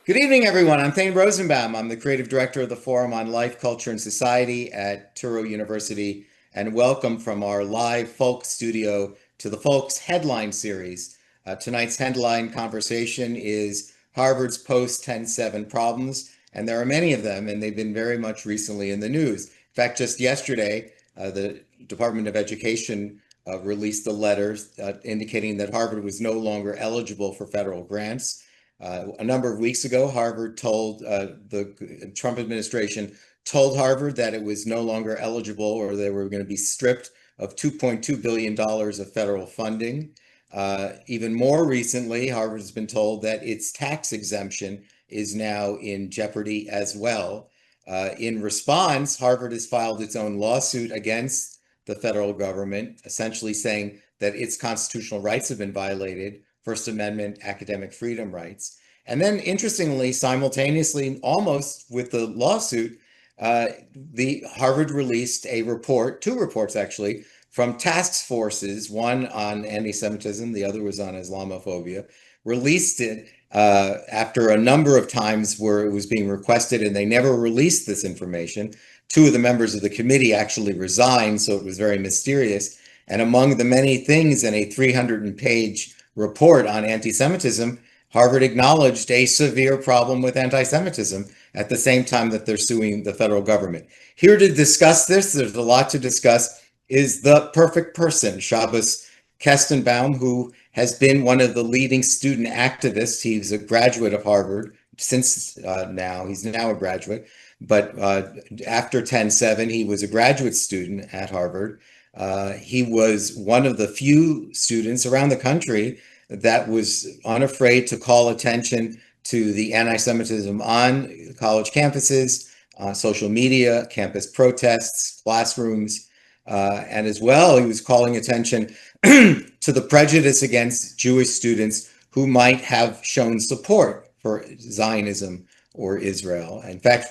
Good evening, everyone. I'm Thane Rosenbaum. I'm the creative director of the Forum on Life, Culture, and Society at Touro University, and welcome from our live FOLCS studio to the FOLCS headline series. Tonight's headline conversation is Harvard's post-10/7 problems, and there are many of them, and they've been very much recently in the news. In fact, just yesterday, the Department of Education released a letter indicating that Harvard was no longer eligible for federal grants. A number of weeks ago, Harvard told the Trump administration told Harvard that it was no longer eligible or they were going to be stripped of $2.2 billion of federal funding. Even more recently, Harvard has been told that its tax exemption is now in jeopardy as well. In response, Harvard has filed its own lawsuit against the federal government, essentially saying that its constitutional rights have been violated, First Amendment academic freedom rights. And then, interestingly, simultaneously, almost with the lawsuit, the Harvard released a report, two reports actually, from task forces, one on anti-Semitism, the other was on Islamophobia, released it after a number of times where it was being requested and they never released this information. Two of the members of the committee actually resigned, so it was very mysterious. And among the many things in a 300-page report on anti-Semitism, Harvard acknowledged a severe problem with anti-Semitism at the same time that they're suing the federal government. Here to discuss this, there's a lot to discuss, is the perfect person, Shabbos Kestenbaum, who has been one of the leading student activists. He's a graduate of Harvard since now. He's now a graduate. But after 10/7, he was a graduate student at Harvard. He was one of the few students around the country that was unafraid to call attention to the anti-Semitism on college campuses, social media, campus protests, classrooms, and as well, he was calling attention to the prejudice against Jewish students who might have shown support for Zionism or Israel. In fact,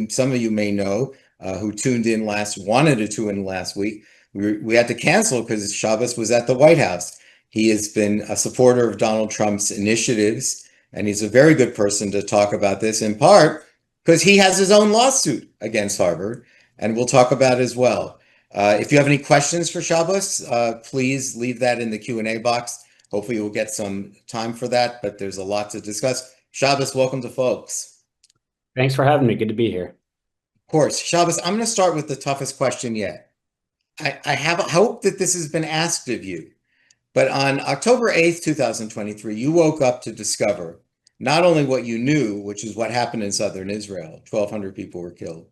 some of you may know who wanted to tune in last week. We had to cancel because Shabbos was at the White House. He has been a supporter of Donald Trump's initiatives, and he's a very good person to talk about this, in part because he has his own lawsuit against Harvard, and we'll talk about it as well. If you have any questions for Shabbos, please leave that in the Q&A box. Hopefully we'll get some time for that, but there's a lot to discuss. Shabbos, welcome to FOLCS. Thanks for having me. Good to be here. Of course. Shabbos, I'm going to start with the toughest question yet. I have a hope that this has been asked of you. But on October 8th, 2023, you woke up to discover not only what you knew, which is what happened in southern Israel, 1,200 people were killed,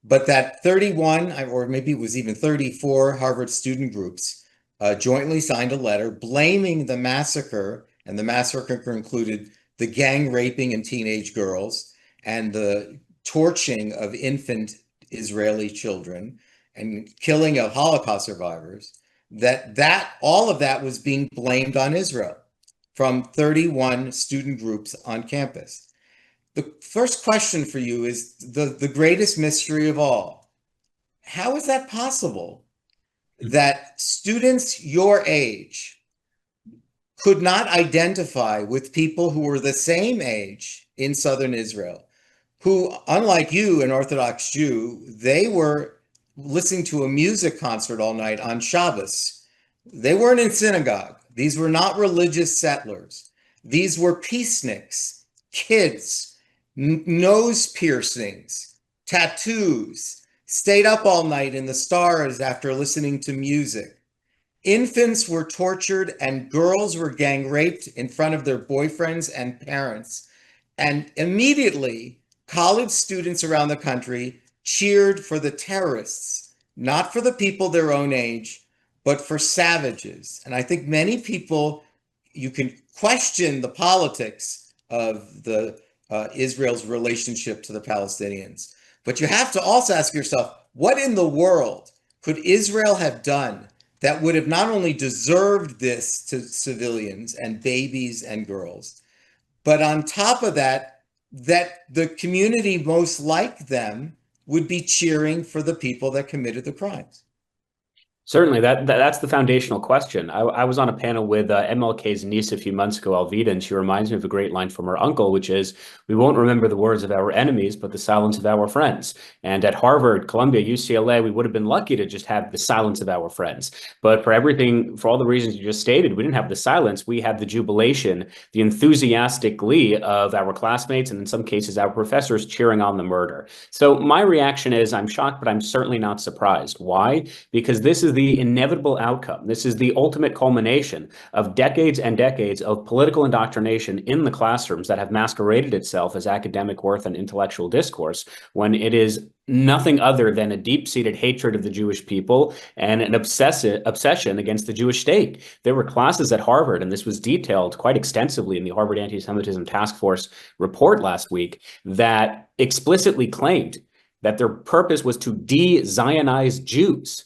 but that 31, or maybe it was even 34 Harvard student groups jointly signed a letter blaming the massacre, and the massacre included the gang raping of teenage girls and the torching of infant Israeli children and killing of Holocaust survivors. That all of that was being blamed on Israel from 31 student groups on campus. The first question for you is the greatest mystery of all. How is that possible that students your age could not identify with people who were the same age in southern Israel, who, unlike you, an Orthodox Jew, they were listening to a music concert all night on Shabbos. They weren't in synagogue. These were not religious settlers. These were peaceniks, kids, nose piercings, tattoos, stayed up all night in the stars after listening to music. Infants were tortured and girls were gang raped in front of their boyfriends and parents. And immediately, college students around the country cheered for the terrorists, not for the people their own age, but for savages. And I think many people, you can question the politics of the Israel's relationship to the Palestinians, but you have to also ask yourself, what in the world could Israel have done that would have not only deserved this to civilians and babies and girls, but on top of that, that the community most like them would be cheering for the people that committed the crimes? Certainly, that's the foundational question. I was on a panel with MLK's niece a few months ago, Alvita, and she reminds me of a great line from her uncle, which is, "We won't remember the words of our enemies, but the silence of our friends." And at Harvard, Columbia, UCLA, we would have been lucky to just have the silence of our friends. But for all the reasons you just stated, we didn't have the silence. We had the jubilation, the enthusiastic glee of our classmates, and in some cases, our professors cheering on the murder. So my reaction is, I'm shocked, but I'm certainly not surprised. Why? Because this is the inevitable outcome. This is the ultimate culmination of decades and decades of political indoctrination in the classrooms that have masqueraded itself as academic worth and intellectual discourse when it is nothing other than a deep-seated hatred of the Jewish people and an obsession against the Jewish state. There were classes at Harvard, and this was detailed quite extensively in the Harvard Anti-Semitism Task Force report last week, that explicitly claimed that their purpose was to de-Zionize Jews,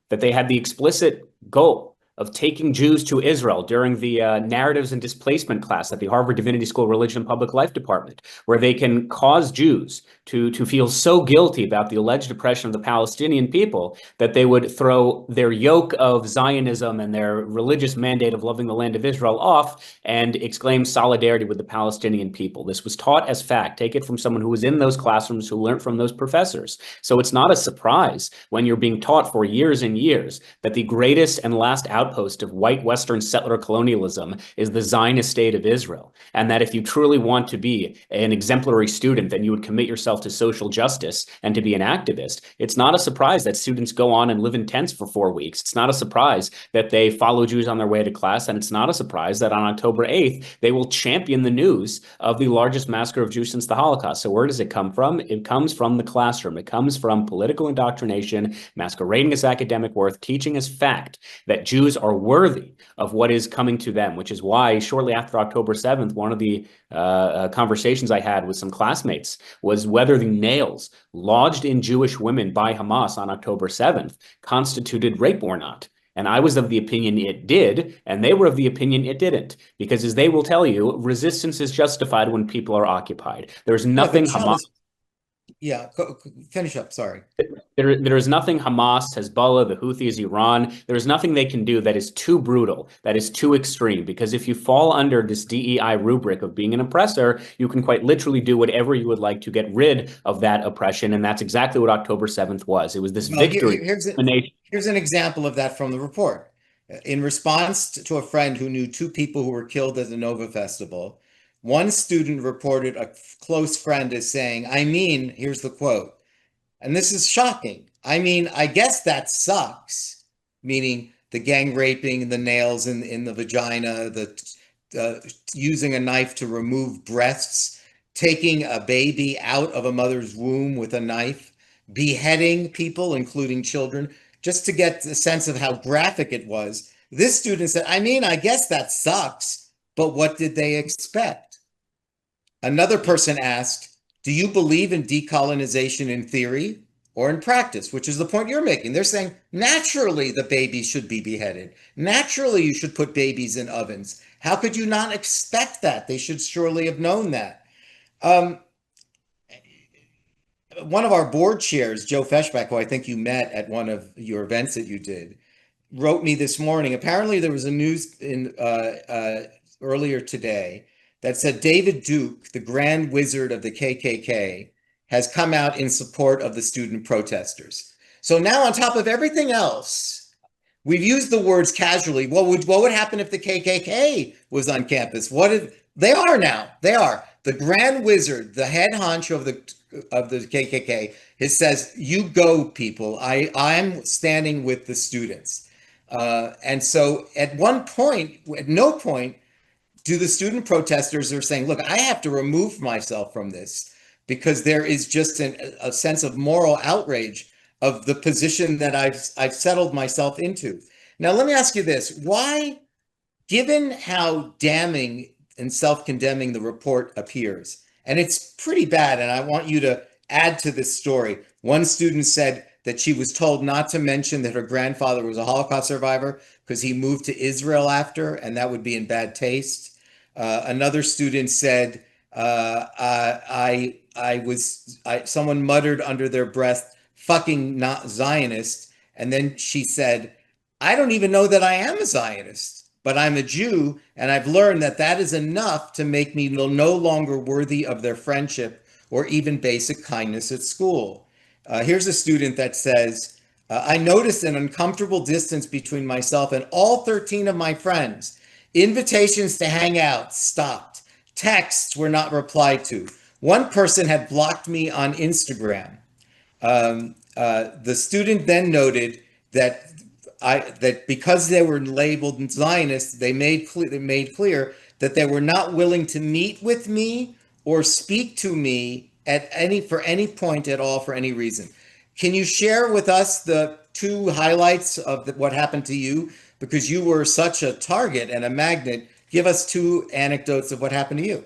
that they had the explicit goal of taking Jews to Israel during the narratives and displacement class at the Harvard Divinity School Religion and Public Life Department, where they can cause Jews to feel so guilty about the alleged oppression of the Palestinian people that they would throw their yoke of Zionism and their religious mandate of loving the land of Israel off and exclaim solidarity with the Palestinian people. This was taught as fact. Take it from someone who was in those classrooms, who learned from those professors. So it's not a surprise when you're being taught for years and years that the greatest and last outpost of white Western settler colonialism is the Zionist state of Israel. And that if you truly want to be an exemplary student, then you would commit yourself to social justice and to be an activist. It's not a surprise that students go on and live in tents for 4 weeks. It's not a surprise that they follow Jews on their way to class. And it's not a surprise that on October 8th, they will champion the news of the largest massacre of Jews since the Holocaust. So where does it come from? It comes from the classroom. It comes from political indoctrination, masquerading as academic worth, teaching as fact that Jews are worthy of what is coming to them, which is why shortly after October 7th, one of the conversations I had with some classmates was whether the nails lodged in Jewish women by Hamas on October 7th constituted rape or not. And I was of the opinion it did, and they were of the opinion it didn't. Because as they will tell you, resistance is justified when people are occupied. There's Yeah, but nothing Hamas Shabbos, yeah, finish up. Sorry. There is nothing Hamas, Hezbollah, the Houthis, Iran, there is nothing they can do that is too brutal, that is too extreme. Because if you fall under this DEI rubric of being an oppressor, you can quite literally do whatever you would like to get rid of that oppression. And that's exactly what October 7th was. It was this Well, victory. here's an example of that from the report. In response to a friend who knew two people who were killed at the Nova Festival, one student reported a close friend as saying, I mean, here's the quote, and this is shocking. I mean, I guess that sucks, meaning the gang raping, the nails in the vagina, the using a knife to remove breasts, taking a baby out of a mother's womb with a knife, beheading people, including children, just to get a sense of how graphic it was. This student said, I mean, I guess that sucks, but what did they expect? Another person asked, do you believe in decolonization in theory or in practice? Which is the point you're making. They're saying naturally the babies should be beheaded. Naturally you should put babies in ovens. How could you not expect that? They should surely have known that. Um, One of our board chairs, Joe Feshbach, who I think you met at one of your events that you did, wrote me this morning. Apparently, there was a news in earlier today that said David Duke, the grand wizard of the KKK, has come out in support of the student protesters. So now, on top of everything else, we've used the words casually. What would happen if the KKK was on campus? They are now? They are. The grand wizard, the head honcho of the KKK, says, "You go, people. I'm standing with the students." And so at no point do the student protesters are saying, look, I have to remove myself from this because there is just a sense of moral outrage of the position that I've settled myself into. Now, let me ask you this. Why, given how damning and self-condemning the report appears, and it's pretty bad, and I want you to add to this story. One student said that she was told not to mention that her grandfather was a Holocaust survivor because he moved to Israel after, and that would be in bad taste. Another student said, someone muttered under their breath, fucking not Zionist. And then she said, I don't even know that I am a Zionist, but I'm a Jew, and I've learned that that is enough to make me no longer worthy of their friendship or even basic kindness at school. Here's a student that says, I noticed an uncomfortable distance between myself and all 13 of my friends. Invitations to hang out stopped. Texts were not replied to. One person had blocked me on Instagram. The student then noted that that because they were labeled Zionists, they made clear that they were not willing to meet with me or speak to me at any point at all for any reason. Can you share with us the two highlights of what happened to you? Because you were such a target and a magnet. Give us two anecdotes of what happened to you.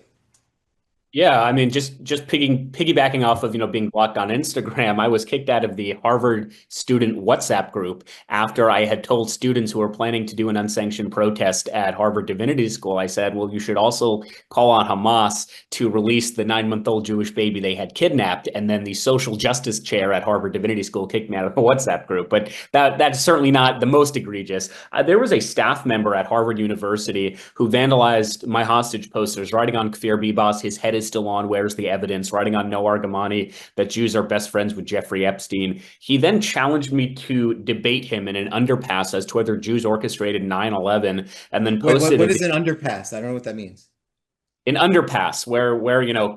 Yeah, I mean, just piggybacking off of, being blocked on Instagram, I was kicked out of the Harvard student WhatsApp group after I had told students who were planning to do an unsanctioned protest at Harvard Divinity School. I said, well, you should also call on Hamas to release the 9-month-old Jewish baby they had kidnapped. And then the social justice chair at Harvard Divinity School kicked me out of the WhatsApp group. But that's certainly not the most egregious. There was a staff member at Harvard University who vandalized my hostage posters, writing on Kfir Bibas, his head is still on, where's the evidence, writing on Noah Argamani that Jews are best friends with Jeffrey Epstein. He then challenged me to debate him in an underpass as to whether Jews orchestrated 9/11, and then Wait, posted what is an underpass? I don't know what that means. an underpass where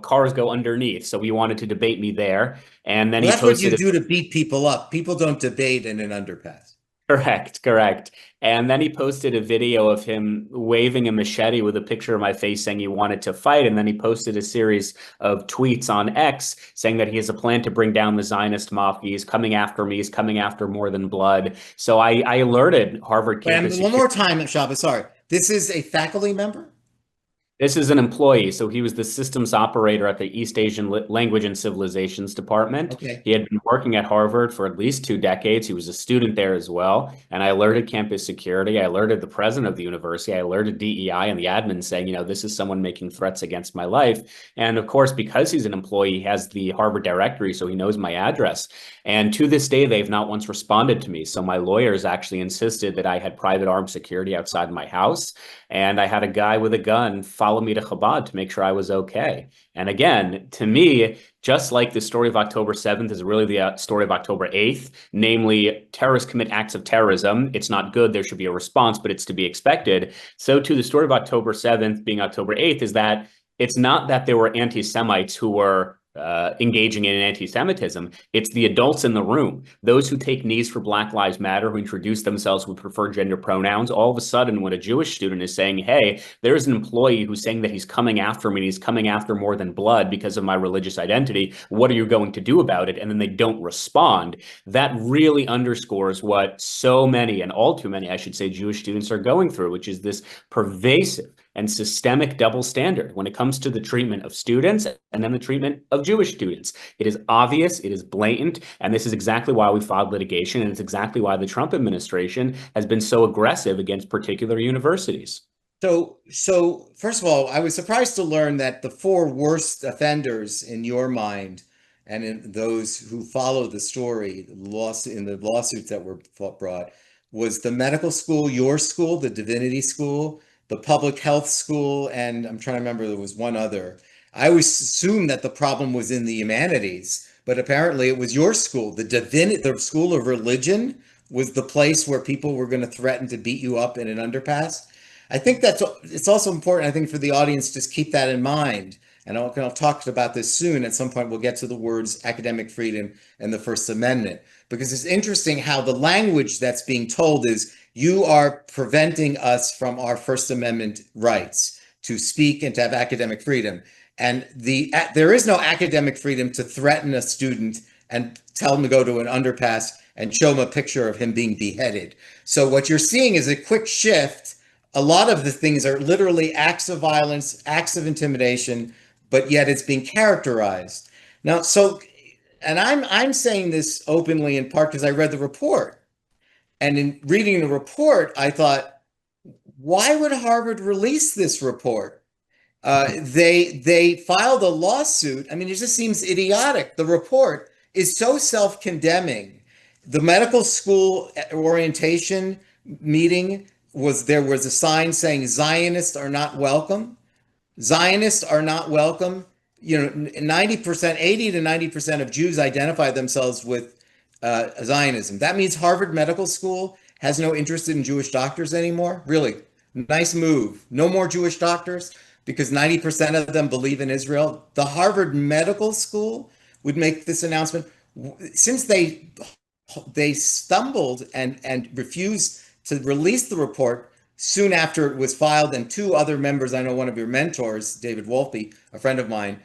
cars go underneath. So he wanted to debate me there, and then Well, he that's what you posted a do to beat people up. People don't debate in an underpass. Correct. And then he posted a video of him waving a machete with a picture of my face saying he wanted to fight. And then he posted a series of tweets on X saying that he has a plan to bring down the Zionist mafia. He's coming after me. He's coming after more than blood. So I alerted Harvard Wait, campus one more security. time, Shabbos. Sorry. This is a faculty member? This is an employee, so he was the systems operator at the East Asian Language and Civilizations Department. Okay. He had been working at Harvard for at least 2 decades. He was a student there as well. And I alerted campus security. I alerted the president of the university. I alerted DEI and the admin saying, this is someone making threats against my life. And of course, because he's an employee, he has the Harvard directory, so he knows my address. And to this day, they've not once responded to me. So my lawyers actually insisted that I had private armed security outside my house. And I had a guy with a gun follow me to Chabad to make sure I was okay. And again, to me, just like the story of October 7th is really the story of October 8th, namely terrorists commit acts of terrorism. It's not good. There should be a response, but it's to be expected. So too, the story of October 7th being October 8th is that it's not that there were anti-Semites who were engaging in anti-Semitism. It's the adults in the room, those who take knees for Black Lives Matter, who introduce themselves with preferred gender pronouns. All of a sudden, when a Jewish student is saying, hey, there's an employee who's saying that he's coming after me, and he's coming after more than blood because of my religious identity, what are you going to do about it? And then they don't respond. That really underscores what so many, and all too many, I should say, Jewish students are going through, which is this pervasive and systemic double standard when it comes to the treatment of students and then the treatment of Jewish students. It is obvious, it is blatant, and this is exactly why we filed litigation, and it's exactly why the Trump administration has been so aggressive against particular universities. So first of all, I was surprised to learn that the four worst offenders in your mind and in those who follow the story, in the lawsuits that were brought, was the medical school, your school, the divinity school, the public health school, and I'm trying to remember, there was one other. I always assumed that the problem was in the humanities, but apparently it was your school. The school of religion was the place where people were going to threaten to beat you up in an underpass. I think it's also important, I think, for the audience, just keep that in mind. And I'll talk about this soon. At some point, we'll get to the words academic freedom and the First Amendment, because it's interesting how the language that's being told is, you are preventing us from our First Amendment rights to speak and to have academic freedom. And there is no academic freedom to threaten a student and tell him to go to an underpass and show him a picture of him being beheaded. So what you're seeing is a quick shift. A lot of the things are literally acts of violence, acts of intimidation, but yet it's being characterized. Now, and I'm saying this openly in part because I read the report. And in reading the report, I thought, why would Harvard release this report? They filed a lawsuit. I mean, it just seems idiotic. The report is so self-condemning. The medical school orientation meeting there was a sign saying Zionists are not welcome. Zionists are not welcome. 90%, 80 to 90% of Jews identify themselves with Zionism. That means Harvard Medical School has no interest in Jewish doctors anymore. Really, nice move. No more Jewish doctors because 90% of them believe in Israel. The Harvard Medical School would make this announcement since they stumbled and refused to release the report soon after it was filed, and two other members, I know one of your mentors, David Wolpe, a friend of mine,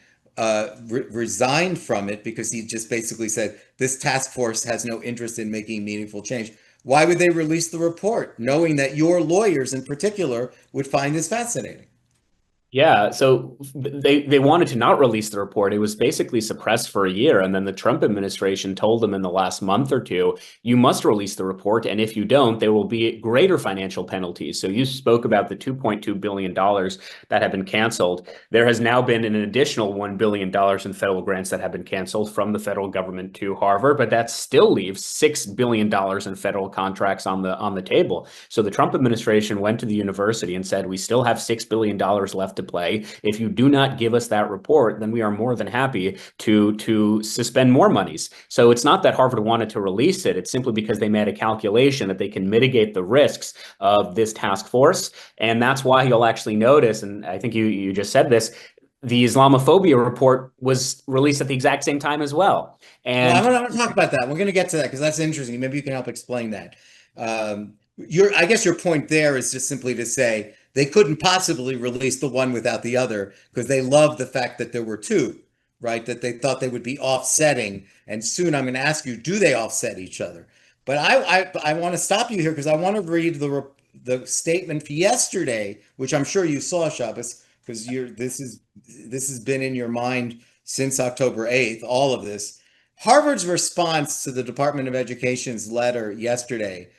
resigned from it because he just basically said this task force has no interest in making meaningful change. Why would they release the report, knowing that your lawyers in particular would find this fascinating? Yeah, so they wanted to not release the report. It was basically suppressed for a year, and then the Trump administration told them in the last month or two, you must release the report, and if you don't, there will be greater financial penalties. So you spoke about the $2.2 billion that have been canceled. There has now been an additional $1 billion in federal grants that have been canceled from the federal government to Harvard, but that still leaves $6 billion in federal contracts on the table. So the Trump administration went to the university and said, we still have $6 billion left to play. If you do not give us that report, then we are more than happy to suspend more monies. So it's not that Harvard wanted to release it. It's simply because they made a calculation that they can mitigate the risks of this task force. And that's why you'll actually notice, and I think you just said this, the Islamophobia report was released at the exact same time as well. Well, And I'm going to talk about that. We're going to get to that because that's interesting. Maybe you can help explain that. I guess your point there is just simply to say they couldn't possibly release the one without the other because they loved the fact that there were two, right? That they thought they would be offsetting. And soon I'm going to ask you, do they offset each other? But I want to stop you here because I want to read the statement for yesterday, which I'm sure you saw, Shabbos, because this has been in your mind since October 8th, all of this. Harvard's response to the Department of Education's letter yesterday,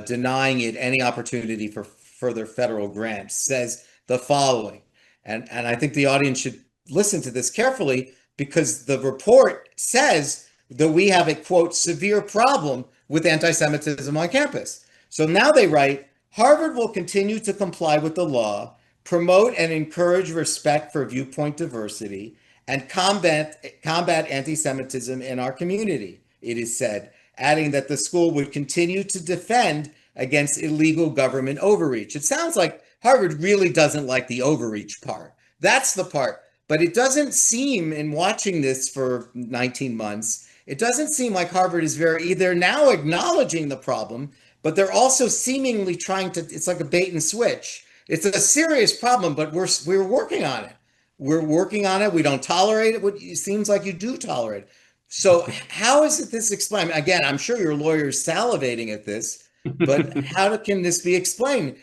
denying it any opportunity for further federal grants, says the following, and I think the audience should listen to this carefully because the report says that we have a, quote, severe problem with anti-Semitism on campus. So now they write, Harvard will continue to comply with the law, promote and encourage respect for viewpoint diversity, and combat anti-Semitism in our community, it is said, adding that the school would continue to defend against illegal government overreach. It sounds like Harvard really doesn't like the overreach part. That's the part. But it doesn't seem, in watching this for 19 months, it doesn't seem like Harvard is they're now acknowledging the problem, but they're also seemingly trying to, it's like a bait and switch. It's a serious problem, but we're working on it. We're working on it. We don't tolerate it. It seems like you do tolerate it. So how is it this explained? Again, I'm sure your lawyer's salivating at this, but how can this be explained?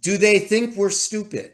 Do they think we're stupid?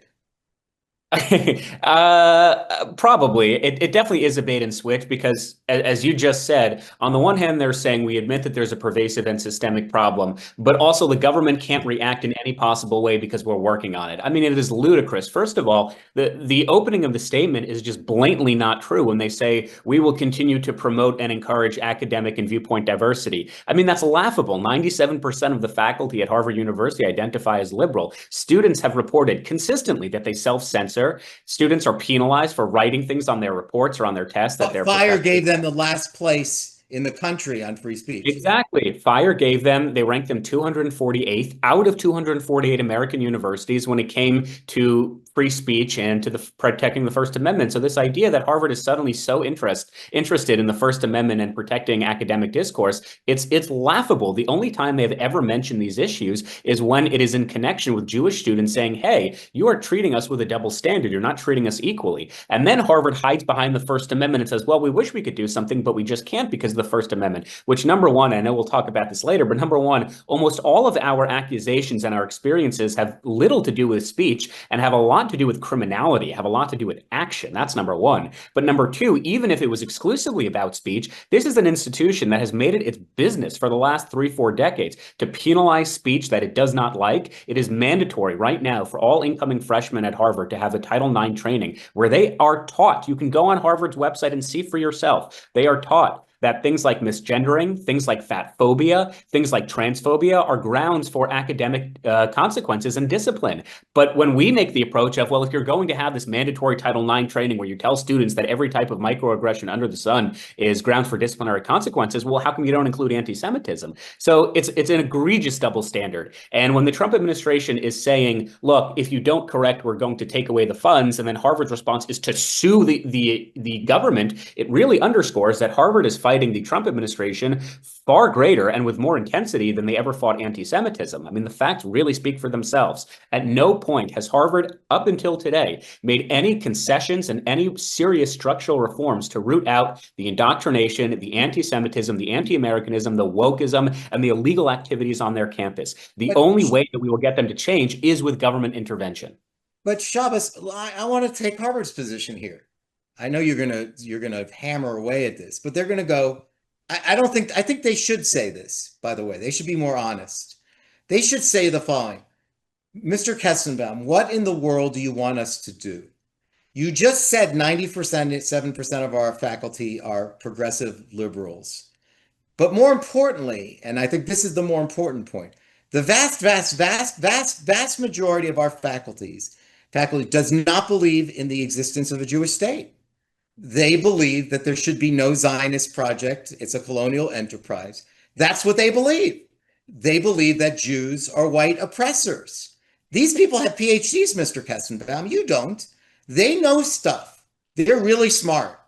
Probably. It definitely is a bait and switch because, as you just said, on the one hand, they're saying we admit that there's a pervasive and systemic problem, but also the government can't react in any possible way because we're working on it. I mean, it is ludicrous. First of all, the opening of the statement is just blatantly not true when they say we will continue to promote and encourage academic and viewpoint diversity. I mean, that's laughable. 97% of the faculty at Harvard University identify as liberal. Students have reported consistently that they self-censor. Students are penalized for writing things on their reports or on their tests that they're Fire gave them the last place in the country on free speech. Exactly. Fire gave them, they ranked them 248th out of 248 American universities when it came to free speech and to protecting the First Amendment. So this idea that Harvard is suddenly so interested in the First Amendment and protecting academic discourse, it's laughable. The only time they have ever mentioned these issues is when it is in connection with Jewish students saying, hey, you are treating us with a double standard. You're not treating us equally. And then Harvard hides behind the First Amendment and says, well, we wish we could do something, but we just can't because of the First Amendment, which number one, I know we'll talk about this later, but number one, almost all of our accusations and our experiences have little to do with speech and have a lot to do with criminality, have a lot to do with action. That's number one. But number two, even if it was exclusively about speech, this is an institution that has made it its business for the last 3-4 decades to penalize speech that it does not like. It is mandatory right now for all incoming freshmen at Harvard to have a Title IX training where they are taught. You can go on Harvard's website and see for yourself. They are taught that things like misgendering, things like fat phobia, things like transphobia are grounds for academic consequences and discipline. But when we make the approach of, well, if you're going to have this mandatory Title IX training where you tell students that every type of microaggression under the sun is grounds for disciplinary consequences, well, how come you don't include anti-Semitism? So it's an egregious double standard. And when the Trump administration is saying, look, if you don't correct, we're going to take away the funds, and then Harvard's response is to sue the government, it really underscores that Harvard is fighting the Trump administration far greater and with more intensity than they ever fought anti-Semitism. I mean, the facts really speak for themselves. At no point has Harvard, up until today, made any concessions and any serious structural reforms to root out the indoctrination, the anti-Semitism, the anti-Americanism, the wokeism, and the illegal activities on their campus. The But only way that we will get them to change is with government intervention. but Shabbos, I want to take Harvard's position here. I know you're gonna hammer away at this, but they're gonna go. I think they should say this, by the way. They should be more honest. They should say the following: Mr. Kestenbaum, what in the world do you want us to do? You just said 90%, 7% of our faculty are progressive liberals. But more importantly, and I think this is the more important point, the vast majority of our faculty does not believe in the existence of a Jewish state. They believe that there should be no Zionist project. It's a colonial enterprise. That's what they believe. They believe that Jews are white oppressors. These people have PhDs, Mr. Kestenbaum. You don't. They know stuff. They're really smart.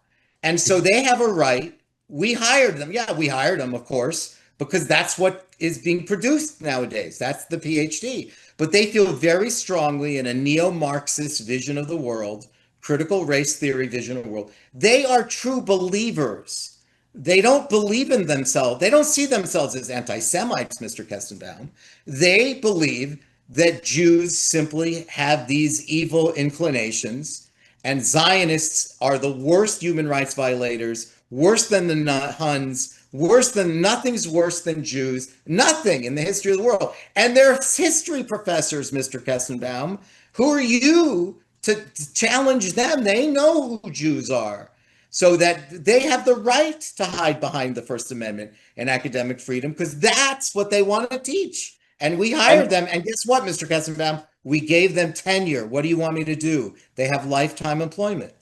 And so they have a right. We hired them. Yeah, we hired them, of course, because that's what is being produced nowadays. That's the PhD. But they feel very strongly in a neo-Marxist vision of the world, critical race theory vision of the world. They are true believers. They don't believe in themselves. They don't see themselves as anti-Semites, Mr. Kestenbaum. They believe that Jews simply have these evil inclinations, and Zionists are the worst human rights violators, worse than the Huns, nothing's worse than Jews, nothing in the history of the world. And they're history professors, Mr. Kestenbaum. Who are you to challenge them? They know who Jews are. So that they have the right to hide behind the First Amendment and academic freedom, because that's what they want to teach. And we hired them. And guess what, Mr. Kestenbaum? We gave them tenure. What do you want me to do? They have lifetime employment.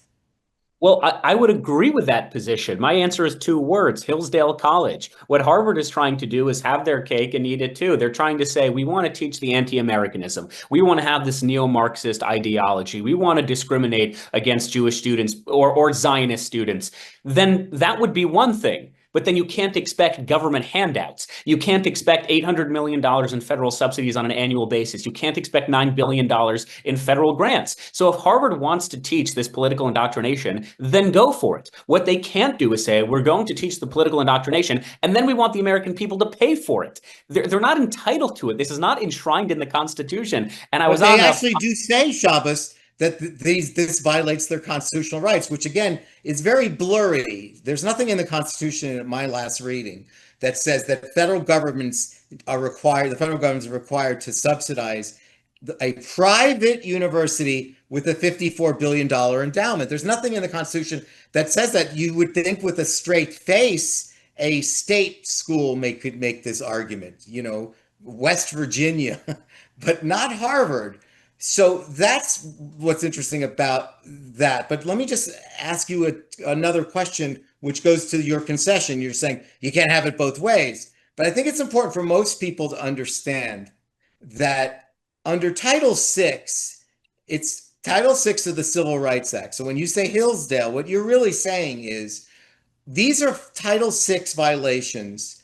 Well, I would agree with that position. My answer is two words: Hillsdale College. What Harvard is trying to do is have their cake and eat it too. They're trying to say, we want to teach the anti-Americanism. We want to have this neo-Marxist ideology. We want to discriminate against Jewish students or Zionist students. Then that would be one thing. But then you can't expect government handouts. You can't expect $800 million in federal subsidies on an annual basis. You can't expect $9 billion in federal grants. So if Harvard wants to teach this political indoctrination, then go for it. What they can't do is say, we're going to teach the political indoctrination, and then we want the American people to pay for it. They're not entitled to it. This is not enshrined in the Constitution. And I was But on they a actually do say, Shabbos, that this violates their constitutional rights, which again is very blurry. There's nothing in the Constitution in my last reading that says that the federal government is required to subsidize a private university with a $54 billion endowment. There's nothing in the Constitution that says that. You would think with a straight face, a state school could make this argument, West Virginia, but not Harvard. So that's what's interesting about that. But let me just ask you another question, which goes to your concession. You're saying you can't have it both ways. But I think it's important for most people to understand that under Title VI, it's Title VI of the Civil Rights Act. So when you say Hillsdale, what you're really saying is these are Title VI violations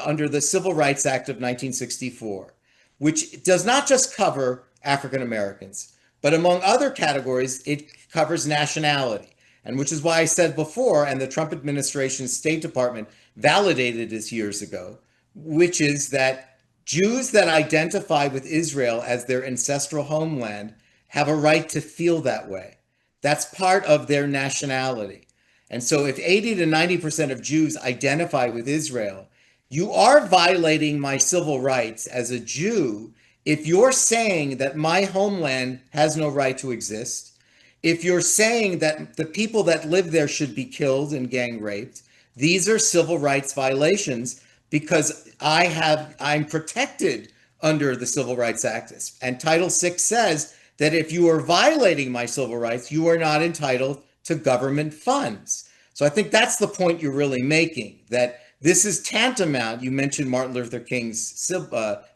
under the Civil Rights Act of 1964, which does not just cover African Americans, but among other categories, it covers nationality. And which is why I said before, and the Trump administration's State Department validated this years ago, which is that Jews that identify with Israel as their ancestral homeland have a right to feel that way. That's part of their nationality. And so if 80 to 90% of Jews identify with Israel, you are violating my civil rights as a Jew if you're saying that my homeland has no right to exist, if you're saying that the people that live there should be killed and gang raped, these are civil rights violations because I'm protected under the Civil Rights Act. And Title VI says that if you are violating my civil rights, you are not entitled to government funds. So I think that's the point you're really making, that this is tantamount. You mentioned Martin Luther King's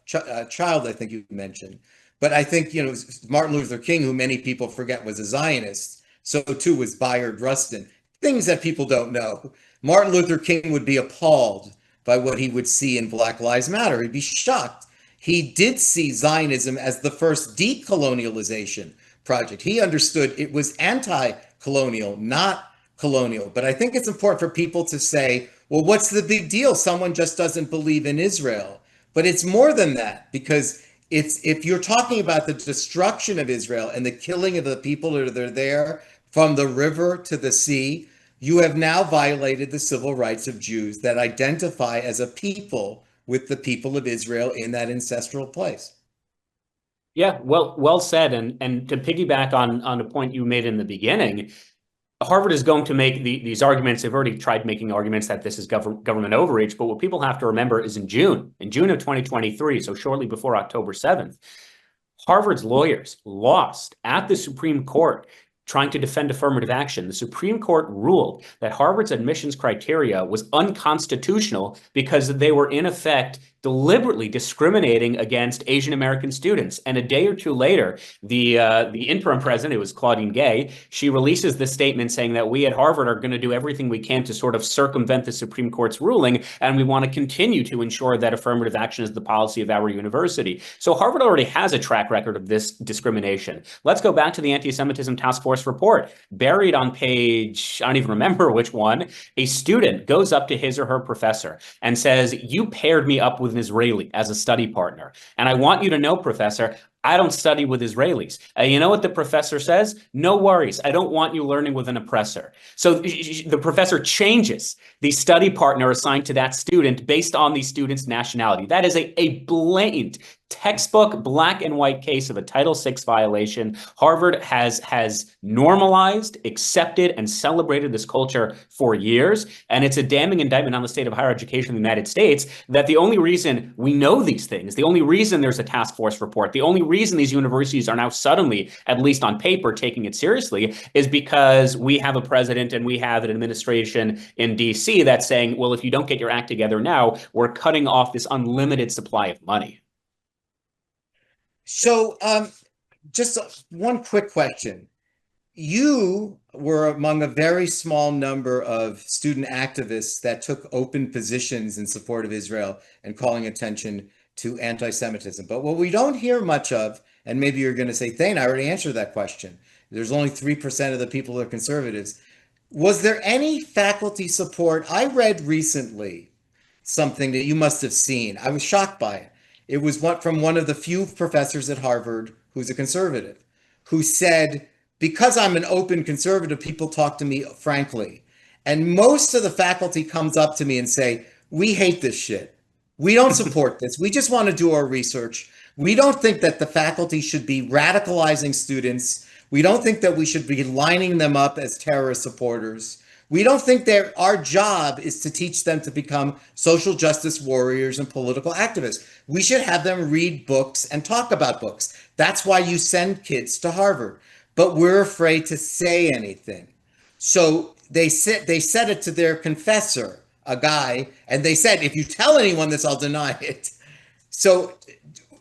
child, I think you mentioned. But I think, Martin Luther King, who many people forget was a Zionist, so too was Bayard Rustin. Things that people don't know. Martin Luther King would be appalled by what he would see in Black Lives Matter. He'd be shocked. He did see Zionism as the first decolonialization project. He understood it was anti-colonial, not colonial. But I think it's important for people to say, well, what's the big deal? Someone just doesn't believe in Israel. But it's more than that, because if you're talking about the destruction of Israel and the killing of the people that are there from the river to the sea, you have now violated the civil rights of Jews that identify as a people with the people of Israel in that ancestral place. Yeah, well said. And to piggyback on a point you made in the beginning, Harvard is going to make these arguments. They've already tried making arguments that this is government overreach. But what people have to remember is in June of 2023, so shortly before October 7th, Harvard's lawyers lost at the Supreme Court trying to defend affirmative action. The Supreme Court ruled that Harvard's admissions criteria was unconstitutional because they were, in effect, deliberately discriminating against Asian American students. And a day or two later, the interim president, it was Claudine Gay, she releases this statement saying that we at Harvard are going to do everything we can to sort of circumvent the Supreme Court's ruling, and we want to continue to ensure that affirmative action is the policy of our university. So Harvard already has a track record of this discrimination. Let's go back to the Anti-Semitism Task Force report. Buried on page, I don't even remember which one, a student goes up to his or her professor and says, "You paired me up with an Israeli as a study partner. And I want you to know, professor, I don't study with Israelis." You know what the professor says? "No worries. I don't want you learning with an oppressor." So the professor changes the study partner assigned to that student based on the student's nationality. That is a blatant textbook black and white case of a Title VI violation. Harvard has normalized, accepted, and celebrated this culture for years. And it's a damning indictment on the state of higher education in the United States that the only reason we know these things, the only reason there's a task force report, the only reason these universities are now suddenly, at least on paper, taking it seriously is because we have a president and we have an administration in DC that's saying, well, if you don't get your act together now, we're cutting off this unlimited supply of money. So, just one quick question. You were among a very small number of student activists that took open positions in support of Israel and calling attention to anti-Semitism. But what we don't hear much of, and maybe you're going to say, Thane, I already answered that question. There's only 3% of the people who are conservatives. Was there any faculty support? I read recently something that you must have seen. I was shocked by it. It was from one of the few professors at Harvard who's a conservative, who said, because I'm an open conservative, people talk to me frankly. And most of the faculty comes up to me and say, we hate this shit. We don't support this. We just want to do our research. We don't think that the faculty should be radicalizing students. We don't think that we should be lining them up as terrorist supporters. We don't think that our job is to teach them to become social justice warriors and political activists. We should have them read books and talk about books. That's why you send kids to Harvard. But we're afraid to say anything. So they said it to their confessor, a guy, and they said, if you tell anyone this, I'll deny it. So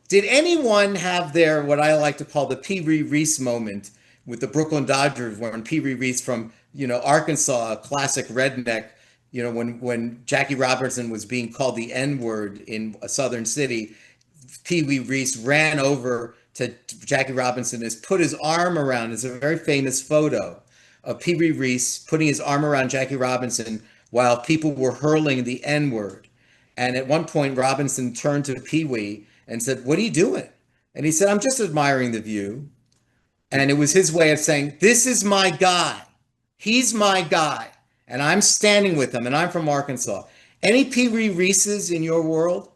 did anyone have their, what I like to call the Pee Wee Reese moment with the Brooklyn Dodgers, when Pee Wee Reese from, Arkansas, a classic redneck, when Jackie Robinson was being called the N-word in a southern city, Pee Wee Reese ran over to Jackie Robinson, has put his arm around. It's a very famous photo of Pee Wee Reese putting his arm around Jackie Robinson while people were hurling the N-word. And at one point, Robinson turned to Pee Wee and said, "What are you doing?" And he said, "I'm just admiring the view." And it was his way of saying, this is my guy. He's my guy. And I'm standing with him. And I'm from Arkansas. Any Pee Wee Reeses in your world?